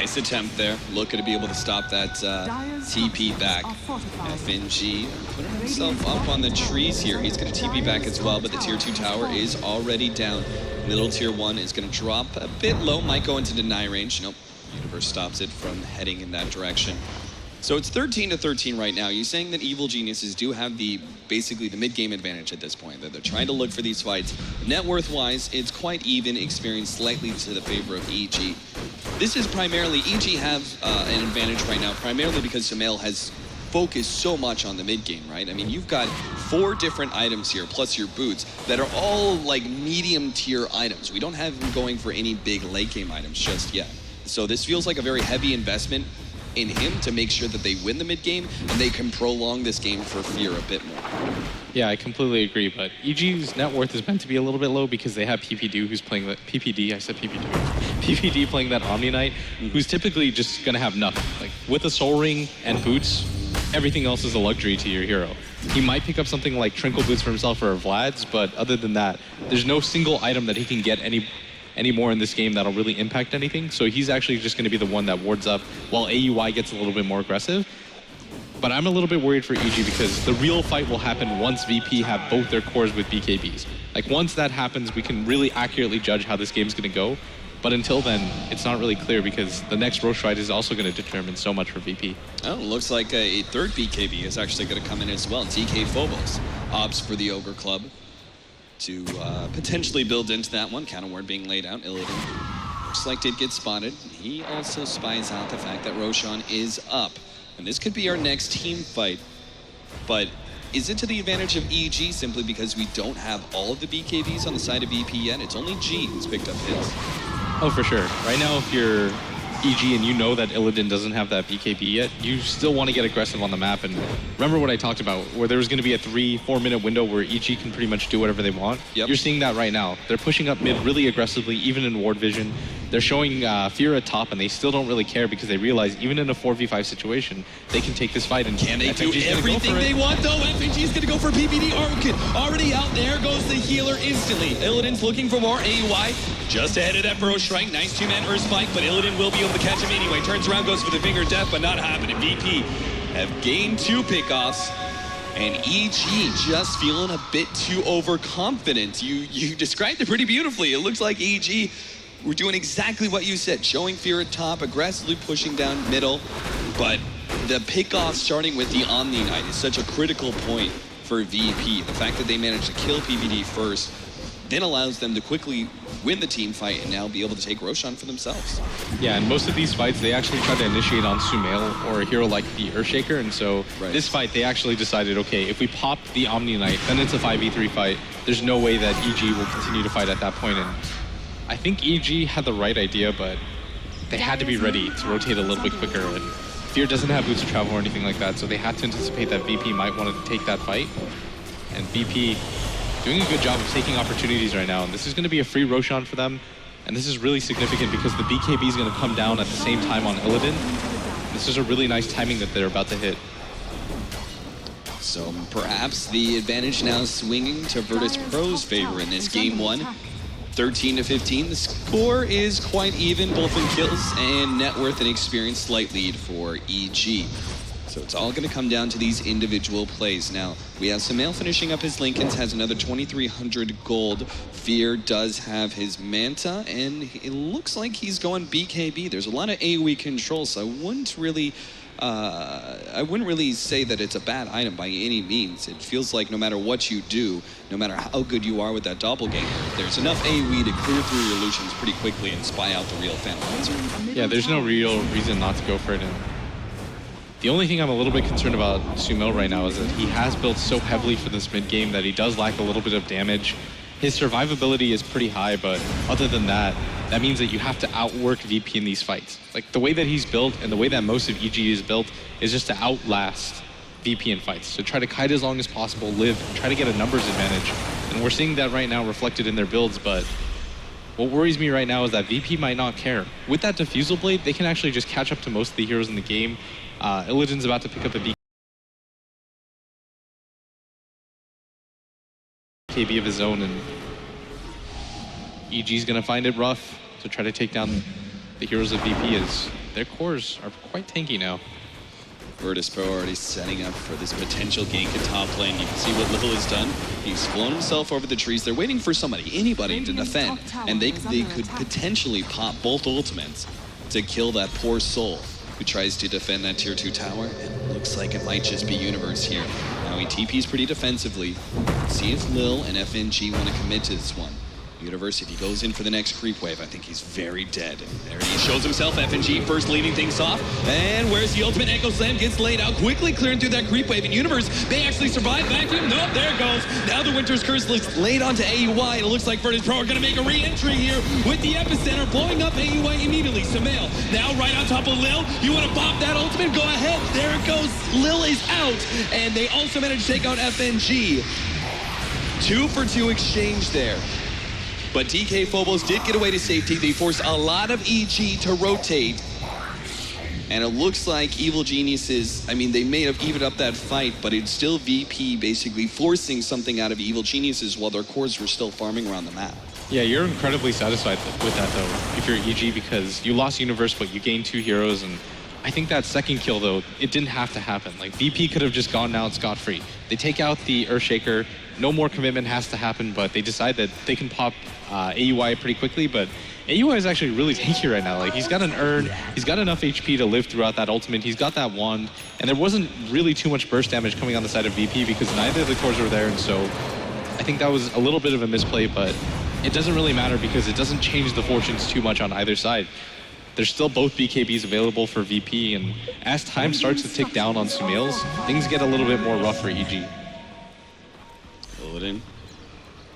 Nice attempt there. Looking to be able to stop that TP back. FNG putting himself up on the trees here. He's going to TP back as well, but the tier 2 tower is already down. Middle tier 1 is going to drop a bit low. Might go into deny range. Nope. Universe stops it from heading in that direction. So it's 13-13 right now. You're saying that Evil Geniuses do have basically the mid-game advantage at this point, that they're trying to look for these fights. Net worth-wise, it's quite even, experience slightly to the favor of EG. This is primarily, EG have an advantage right now, primarily because Sumail has focused so much on the mid-game, right? I mean, you've got 4 different items here, plus your boots, that are all like medium-tier items. We don't have them going for any big late-game items just yet. So this feels like a very heavy investment in him to make sure that they win the mid game and they can prolong this game for Fear a bit more. Yeah, I completely agree, but EG's net worth is meant to be a little bit low because they have PPD who's playing that PPD playing that Omni Knight, who's typically just gonna have nothing. Like with a Soul Ring and boots, everything else is a luxury to your hero. He might pick up something like Trinkle Boots for himself or Vlad's, but other than that, there's no single item that he can get anymore in this game that'll really impact anything. So he's actually just going to be the one that wards up while AUI gets a little bit more aggressive. But I'm a little bit worried for EG because the real fight will happen once VP have both their cores with BKBs. Like once that happens, we can really accurately judge how this game's going to go. But until then, it's not really clear because the next Roche fight is also going to determine so much for VP. Oh, looks like a third BKB is actually going to come in as well. TK Phobos opts for the Ogre Club to potentially build into that one. Counter ward being laid out. Illidan looks like did get spotted. He also spies out the fact that Roshan is up. And this could be our next team fight. But is it to the advantage of EG simply because we don't have all of the BKBs on the side of VP yet? It's only G who's picked up his. Oh, for sure. Right now, if you're EG and you know that Illidan doesn't have that BKB yet, you still want to get aggressive on the map. And remember what I talked about, where there was going to be a 3-4 minute window where EG can pretty much do whatever they want. Yep. You're seeing that right now. They're pushing up mid really aggressively, even in ward vision. They're showing Fear at top, and they still don't really care because they realize even in a 4v5 situation, they can take this fight. And Can they do FNG's everything they want, though? FNG's going to go for PPD. Orchid already out. There goes the healer instantly. Illidan's looking for more AUI. Just ahead of that Burrow Strike. Nice 2-man Earth Spike, but Illidan will be able to catch him anyway. Turns around, goes for the Finger of Death, but not happening. VP have gained 2 pickoffs. And EG just feeling a bit too overconfident. You described it pretty beautifully. It looks like EG were doing exactly what you said, showing Fear at top, aggressively pushing down middle. But the pickoff starting with the Omni Knight is such a critical point for VP. The fact that they managed to kill PPD first then allows them to quickly win the team fight and now be able to take Roshan for themselves. Yeah, and most of these fights, they actually try to initiate on Sumail or a hero like the Earthshaker, and so this fight, they actually decided, okay, if we pop the Omni Knight, then it's a 5v3 fight. There's no way that EG will continue to fight at that point, and I think EG had the right idea, but they had to be ready to rotate a little bit quicker, and Fear doesn't have boots of travel or anything like that, so they had to anticipate that VP might want to take that fight, and VP doing a good job of taking opportunities right now, and this is going to be a free Roshan for them, and this is really significant because the BKB is going to come down at the same time on Illidan. This is a really nice timing that they're about to hit. So perhaps the advantage now swinging to Virtus.Pro's favor in this game 1. 13-15, the score is quite even, both in kills and net worth and experience, slight lead for EG. So it's all going to come down to these individual plays. Now, we have Sumail finishing up his Lincolns, has another 2,300 gold. Fear does have his Manta, and it looks like he's going BKB. There's a lot of AoE control, so I wouldn't really say that it's a bad item by any means. It feels like no matter what you do, no matter how good you are with that doppelganger, there's enough AoE to clear through your illusions pretty quickly and spy out the real Phantom Lancer. Yeah, there's no real reason not to go for it. And the only thing I'm a little bit concerned about Sumail right now is that he has built so heavily for this mid game that he does lack a little bit of damage. His survivability is pretty high, but other than that, that means that you have to outwork VP in these fights. Like the way that he's built and the way that most of EG is built is just to outlast VP in fights. So try to kite as long as possible, live, try to get a numbers advantage. And we're seeing that right now reflected in their builds, but what worries me right now is that VP might not care. With that Diffusal Blade, they can actually just catch up to most of the heroes in the game. Illidan's about to pick up a BKB of his own, and EG's gonna find it rough to try to take down the heroes of VP as their cores are quite tanky now. Virtus.Pro already setting up for this potential gank in top lane. You can see what Lil has done. He's flown himself over the trees. They're waiting for anybody to defend. And they could potentially pop both ultimates to kill that poor soul who tries to defend that tier 2 tower. It looks like it might just be Universe here. Now he TPs pretty defensively. Let's see if Lil and FNG want to commit to this one. Universe, if he goes in for the next creep wave, I think he's very dead. There he shows himself, FNG first leading things off. And where's the ultimate? Echo Slam gets laid out, quickly clearing through that creep wave. And Universe may actually survive back to him. Nope, there it goes. Now the Winter's Curse looks laid onto AUI. And it looks like Virtus.Pro are going to make a re-entry here with the epicenter, blowing up AUI immediately. Sumail now right on top of Lil. You want to pop that ultimate? Go ahead. There it goes. Lil is out. And they also managed to take out FNG. 2 for 2 exchange there. But DK Phobos did get away to safety. They forced a lot of EG to rotate. And it looks like Evil Geniuses, I mean, they may have evened up that fight, but it's still VP basically forcing something out of Evil Geniuses while their cores were still farming around the map. Yeah, you're incredibly satisfied with that, though, if you're EG, because you lost Universe, but you gained 2 heroes. And I think that second kill, though, it didn't have to happen. Like, VP could have just gone out scot-free. They take out the Earthshaker. No more commitment has to happen, but they decide that they can pop AUI pretty quickly. But AUI is actually really tanky right now. Like, he's got an urn, he's got enough HP to live throughout that ultimate, he's got that wand, and there wasn't really too much burst damage coming on the side of VP because neither of the cores were there, and so I think that was a little bit of a misplay, but it doesn't really matter because it doesn't change the fortunes too much on either side. There's still both BKBs available for VP, and as time starts to tick down on Sumail's, things get a little bit more rough for EG. Illidan,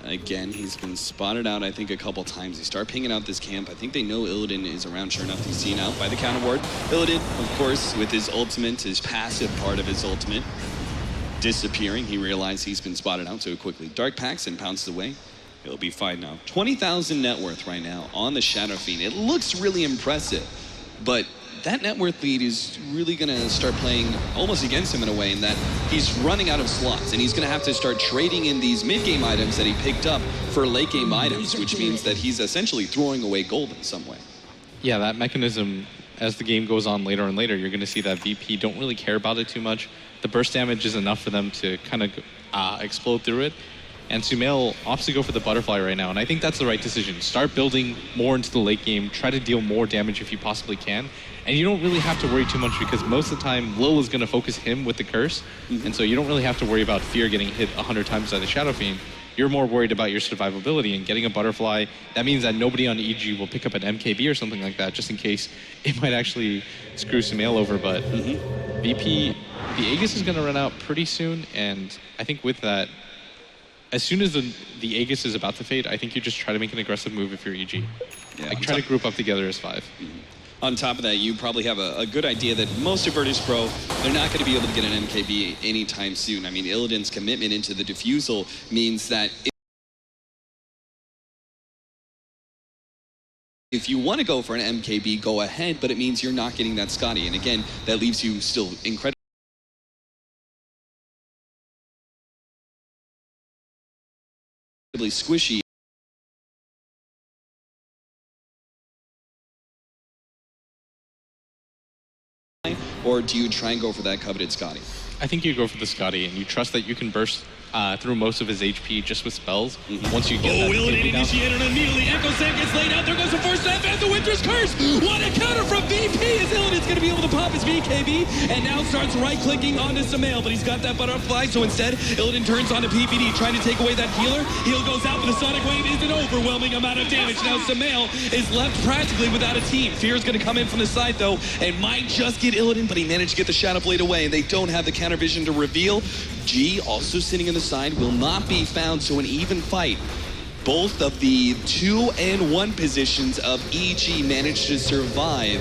again, he's been spotted out, I think, a couple times. They start pinging out this camp. I think they know Illidan is around. Sure enough, he's seen out by the counter ward. Illidan, of course, with his ultimate, his passive part of his ultimate, disappearing. He realized he's been spotted out, so quickly Dark Packs and pounces away. He'll be fine now. 20,000 net worth right now on the Shadow Fiend. It looks really impressive, but that net worth lead is really going to start playing almost against him in a way, in that he's running out of slots, and he's going to have to start trading in these mid-game items that he picked up for late-game items, which means that he's essentially throwing away gold in some way. Yeah, that mechanism, as the game goes on later and later, you're going to see that VP don't really care about it too much. The burst damage is enough for them to kind of explode through it. And Sumail opts to go for the butterfly right now, and I think that's the right decision. Start building more into the late game, try to deal more damage if you possibly can, and you don't really have to worry too much because most of the time Lil is going to focus him with the curse, and so you don't really have to worry about Fear getting hit 100 times by the Shadow Fiend. You're more worried about your survivability, and getting a butterfly, that means that nobody on EG will pick up an MKB or something like that, just in case it might actually screw Sumail over. But VP, the Aegis is going to run out pretty soon, and I think with that, as soon as the Aegis is about to fade, I think you just try to make an aggressive move if you're EG. Yeah, like try to group up together as 5. On top of that, you probably have a good idea that most of Virtus.Pro, they're not going to be able to get an MKB anytime soon. I mean, Illidan's commitment into the defusal means that if you want to go for an MKB, go ahead, but it means you're not getting that Scotty. And again, that leaves you still incredibly squishy. Or do you try and go for that coveted Scotty? I think you go for the Scotty, and you trust that you can burst through most of his HP just with spells. Once you get that Illidan initiated immediately. Echo Sand gets laid out. There goes the first F and the Winter's Curse. What a counter from VP as Illidan's going to be able to pop his BKB and now starts right-clicking onto Sumail, but he's got that butterfly, so instead Illidan turns onto PPD, trying to take away that healer. Heal goes out, but the Sonic Wave is an overwhelming amount of damage. Now Sumail is left practically without a team. Fear's going to come in from the side, though, and might just get Illidan, but he managed to get the Shadow Blade away, and they don't have the counter vision to reveal. G, also sitting in the side, will not be found, so an even fight. Both of the 2 and 1 positions of EG managed to survive.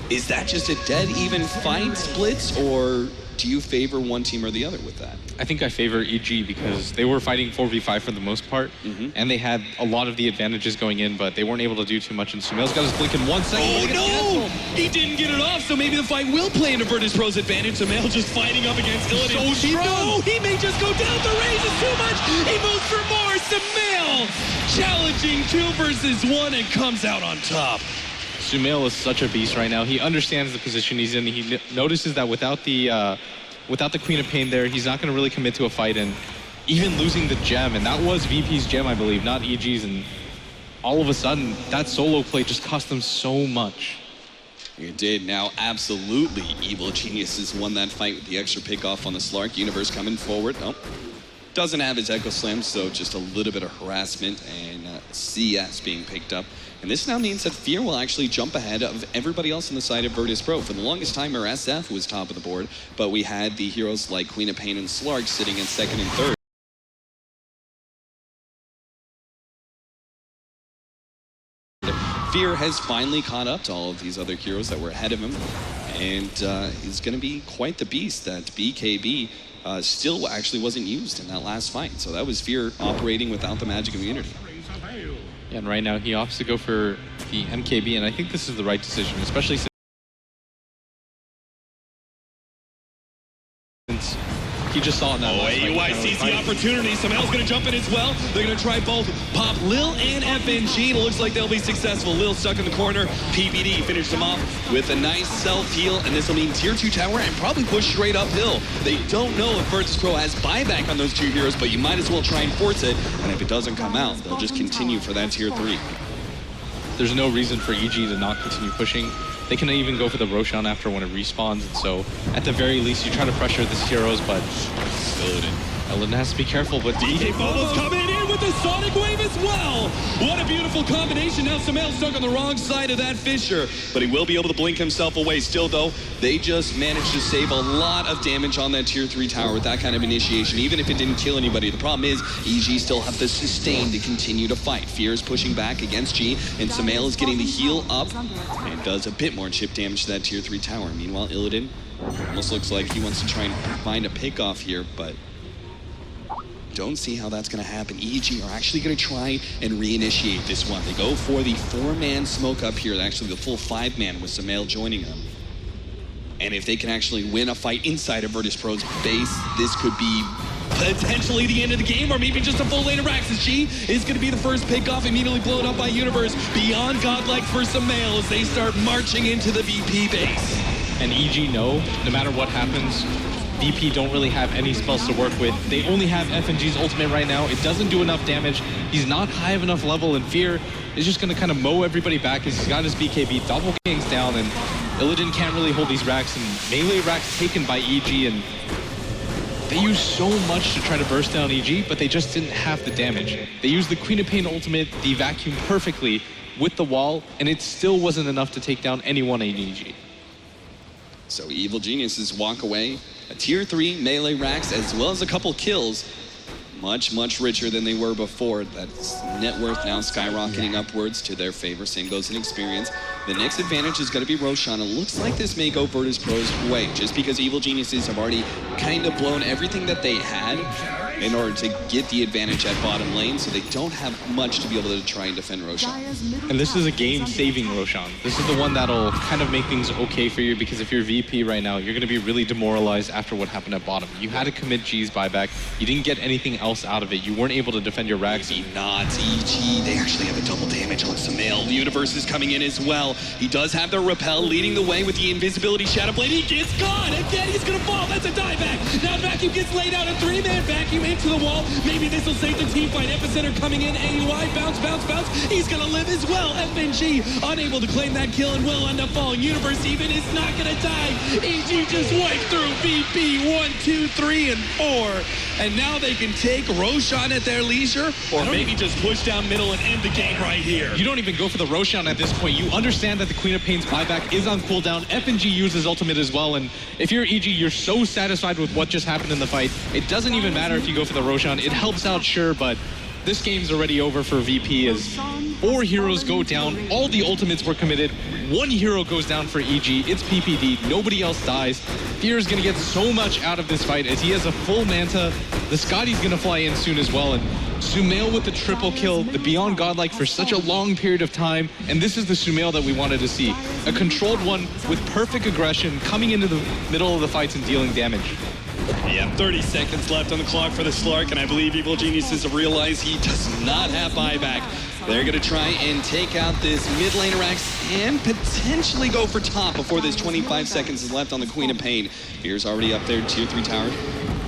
Is that just a dead even fight, Splits, or do you favor one team or the other with that? I think I favor EG because they were fighting 4v5 for the most part, and they had a lot of the advantages going in, but they weren't able to do too much, and Sumail's got his blink in 1 second. Oh no! He didn't get it off, so maybe the fight will play into Virtus.Pro's advantage. Sumail just fighting up against Illidan. So strong! He may just go down. The range is too much. He moves for more. Sumail challenging 2 versus 1 and comes out on top. Sumail is such a beast right now. He understands the position he's in. He notices that without the Queen of Pain there, he's not going to really commit to a fight, and even losing the gem, and that was VP's gem, I believe, not EG's, and all of a sudden, that solo play just cost them so much. It did. Now, absolutely, Evil Geniuses won that fight with the extra pick off on the Slark. Universe coming forward. Nope. Doesn't have his Echo Slam, so just a little bit of harassment, and CS being picked up. And this now means that Fear will actually jump ahead of everybody else on the side of Virtus.Pro. For the longest time, our SF was top of the board, but we had the heroes like Queen of Pain and Slark sitting in second and third. Fear has finally caught up to all of these other heroes that were ahead of him, and he's going to be quite the beast that BKB still actually wasn't used in that last fight. So that was Fear operating without the magic immunity. Yeah, and right now he opts to go for the MKB, and I think this is the right decision, especially since he just saw it in that last fight. AUI sees the opportunity. Sumail's going to jump in as well. They're going to try both Pop Lil and FNG. It looks like they'll be successful. Lil stuck in the corner. PBD finished him off with a nice self-heal, and this will mean tier 2 tower and probably push straight uphill. They don't know if Virtus.Pro has buyback on those two heroes, but you might as well try and force it, and if it doesn't come out, they'll just continue for that tier 3. There's no reason for EG to not continue pushing. They can even go for the Roshan after when it respawns, and so at the very least you try to pressure these heroes, but Ellen has to be careful. But DK Bubbles coming in with the Sonic Wave as well. What a beautiful combination. Now Sumail stuck on the wrong side of that Fissure, but he will be able to blink himself away. Still though, they just managed to save a lot of damage on that tier 3 tower with that kind of initiation, even if it didn't kill anybody. The problem is EG still have the sustain to continue to fight. Fear is pushing back against G, and Sumail is getting the heal up and does a bit more chip damage to that tier 3 tower. Meanwhile, Illidan almost looks like he wants to try and find a pick off here, but don't see how that's going to happen. EG are actually going to try and reinitiate this one. They go for the 4-man smoke up here, actually the full 5-man with Sumail joining them. And if they can actually win a fight inside of Virtus.Pro's base, this could be potentially the end of the game, or maybe just a full lane of Raxus. G is going to be the first pick off, immediately blown up by Universe. Beyond godlike for Sumail as they start marching into the VP base. And EG know, no matter what happens, VP don't really have any spells to work with. They only have FNG's ultimate right now. It doesn't do enough damage. He's not high of enough level, and Fear is just going to kind of mow everybody back as he's got his BKB. Double King's down, and Illidan can't really hold these racks, and melee racks taken by EG, and they used so much to try to burst down EG, but they just didn't have the damage. They used the Queen of Pain ultimate, the vacuum perfectly with the wall, and it still wasn't enough to take down anyone in EG. So Evil Geniuses walk away. A tier 3 melee racks as well as a couple kills. Much, much richer than they were before. That's net worth now skyrocketing upwards to their favor. Same goes in experience. The next advantage is going to be Roshan. It looks like this may go Virtus.Pro's way, just because Evil Geniuses have already kind of blown everything that they had in order to get the advantage at bottom lane, so they don't have much to be able to try and defend Roshan. And this is a game-saving Roshan. This is the one that'll kind of make things okay for you, because if you're VP right now, you're going to be really demoralized after what happened at bottom. You had to commit G's buyback. You didn't get anything else out of it. You weren't able to defend your racks. Maybe not. EG, they actually have a double damage on Sumail. The Universe is coming in as well. He does have their repel, leading the way with the invisibility Shadow Blade. He gets gone. Again, he's going to fall. That's a dieback. Now Vacuum gets laid out. A 3-man Vacuum into the wall. Maybe this will save the team fight. Epicenter coming in. AUI, bounce, bounce, bounce. He's going to live as well. FNG unable to claim that kill and will end up falling. Universe even is not going to die. EG just wiped through VP 1, 2, 3, and 4. And now they can take Roshan at their leisure, or maybe just push down middle and end the game right here. You don't even go for the Roshan at this point. You understand that the Queen of Pain's buyback is on cooldown. FNG uses ultimate as well, and if you're EG, you're so satisfied with what just happened in the fight. It doesn't even matter if you go for the Roshan. It helps out, sure, but this game's already over for VP as 4 heroes go down. All the ultimates were committed. 1 hero goes down for EG. It's PPD. Nobody else dies. Fear is going to get so much out of this fight as he has a full Manta. The Scotty's going to fly in soon as well. And Sumail with the triple kill, the Beyond Godlike for such a long period of time. And this is the Sumail that we wanted to see. A controlled one with perfect aggression, coming into the middle of the fights and dealing damage. Yeah, 30 seconds left on the clock for the Slark, and I believe Evil Geniuses have realized he does not have buyback. They're going to try and take out this mid laner X and potentially go for top before this 25 seconds is left on the Queen of Pain. Fear's already up there, tier 3 tower.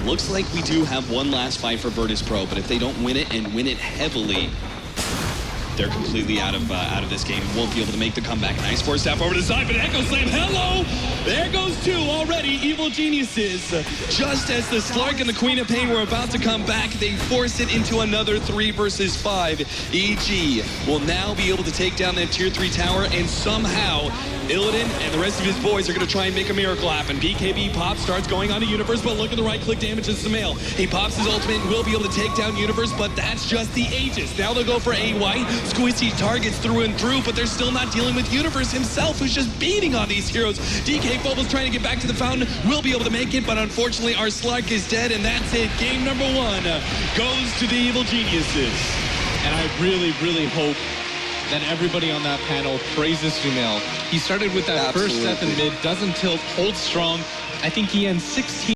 Looks like we do have one last fight for Virtus.Pro, but if they don't win it and win it heavily, they're completely out of this game. Won't be able to make the comeback. Nice force Step over to the side, but Echo Slam, hello! There goes two already, Evil Geniuses. Just as the Slark and the Queen of Pain were about to come back, they force it into another 3 versus 5. EG will now be able to take down that tier 3 tower, and somehow Illidan and the rest of his boys are going to try and make a miracle happen. BKB Pop starts going on to Universe, but look at the right-click damage to Sumail. He pops his ultimate and will be able to take down Universe, but that's just the Aegis. Now they'll go for AY. Squishy targets through and through, but they're still not dealing with Universe himself, who's just beating on these heroes. DK Phobos trying to get back to the fountain, will be able to make it, but unfortunately our Slark is dead, and that's it. Game number 1 goes to the Evil Geniuses. And I really, really hope that everybody on that panel praises Sumail. He started with that first step in mid, doesn't tilt, holds strong. I think he ends 16.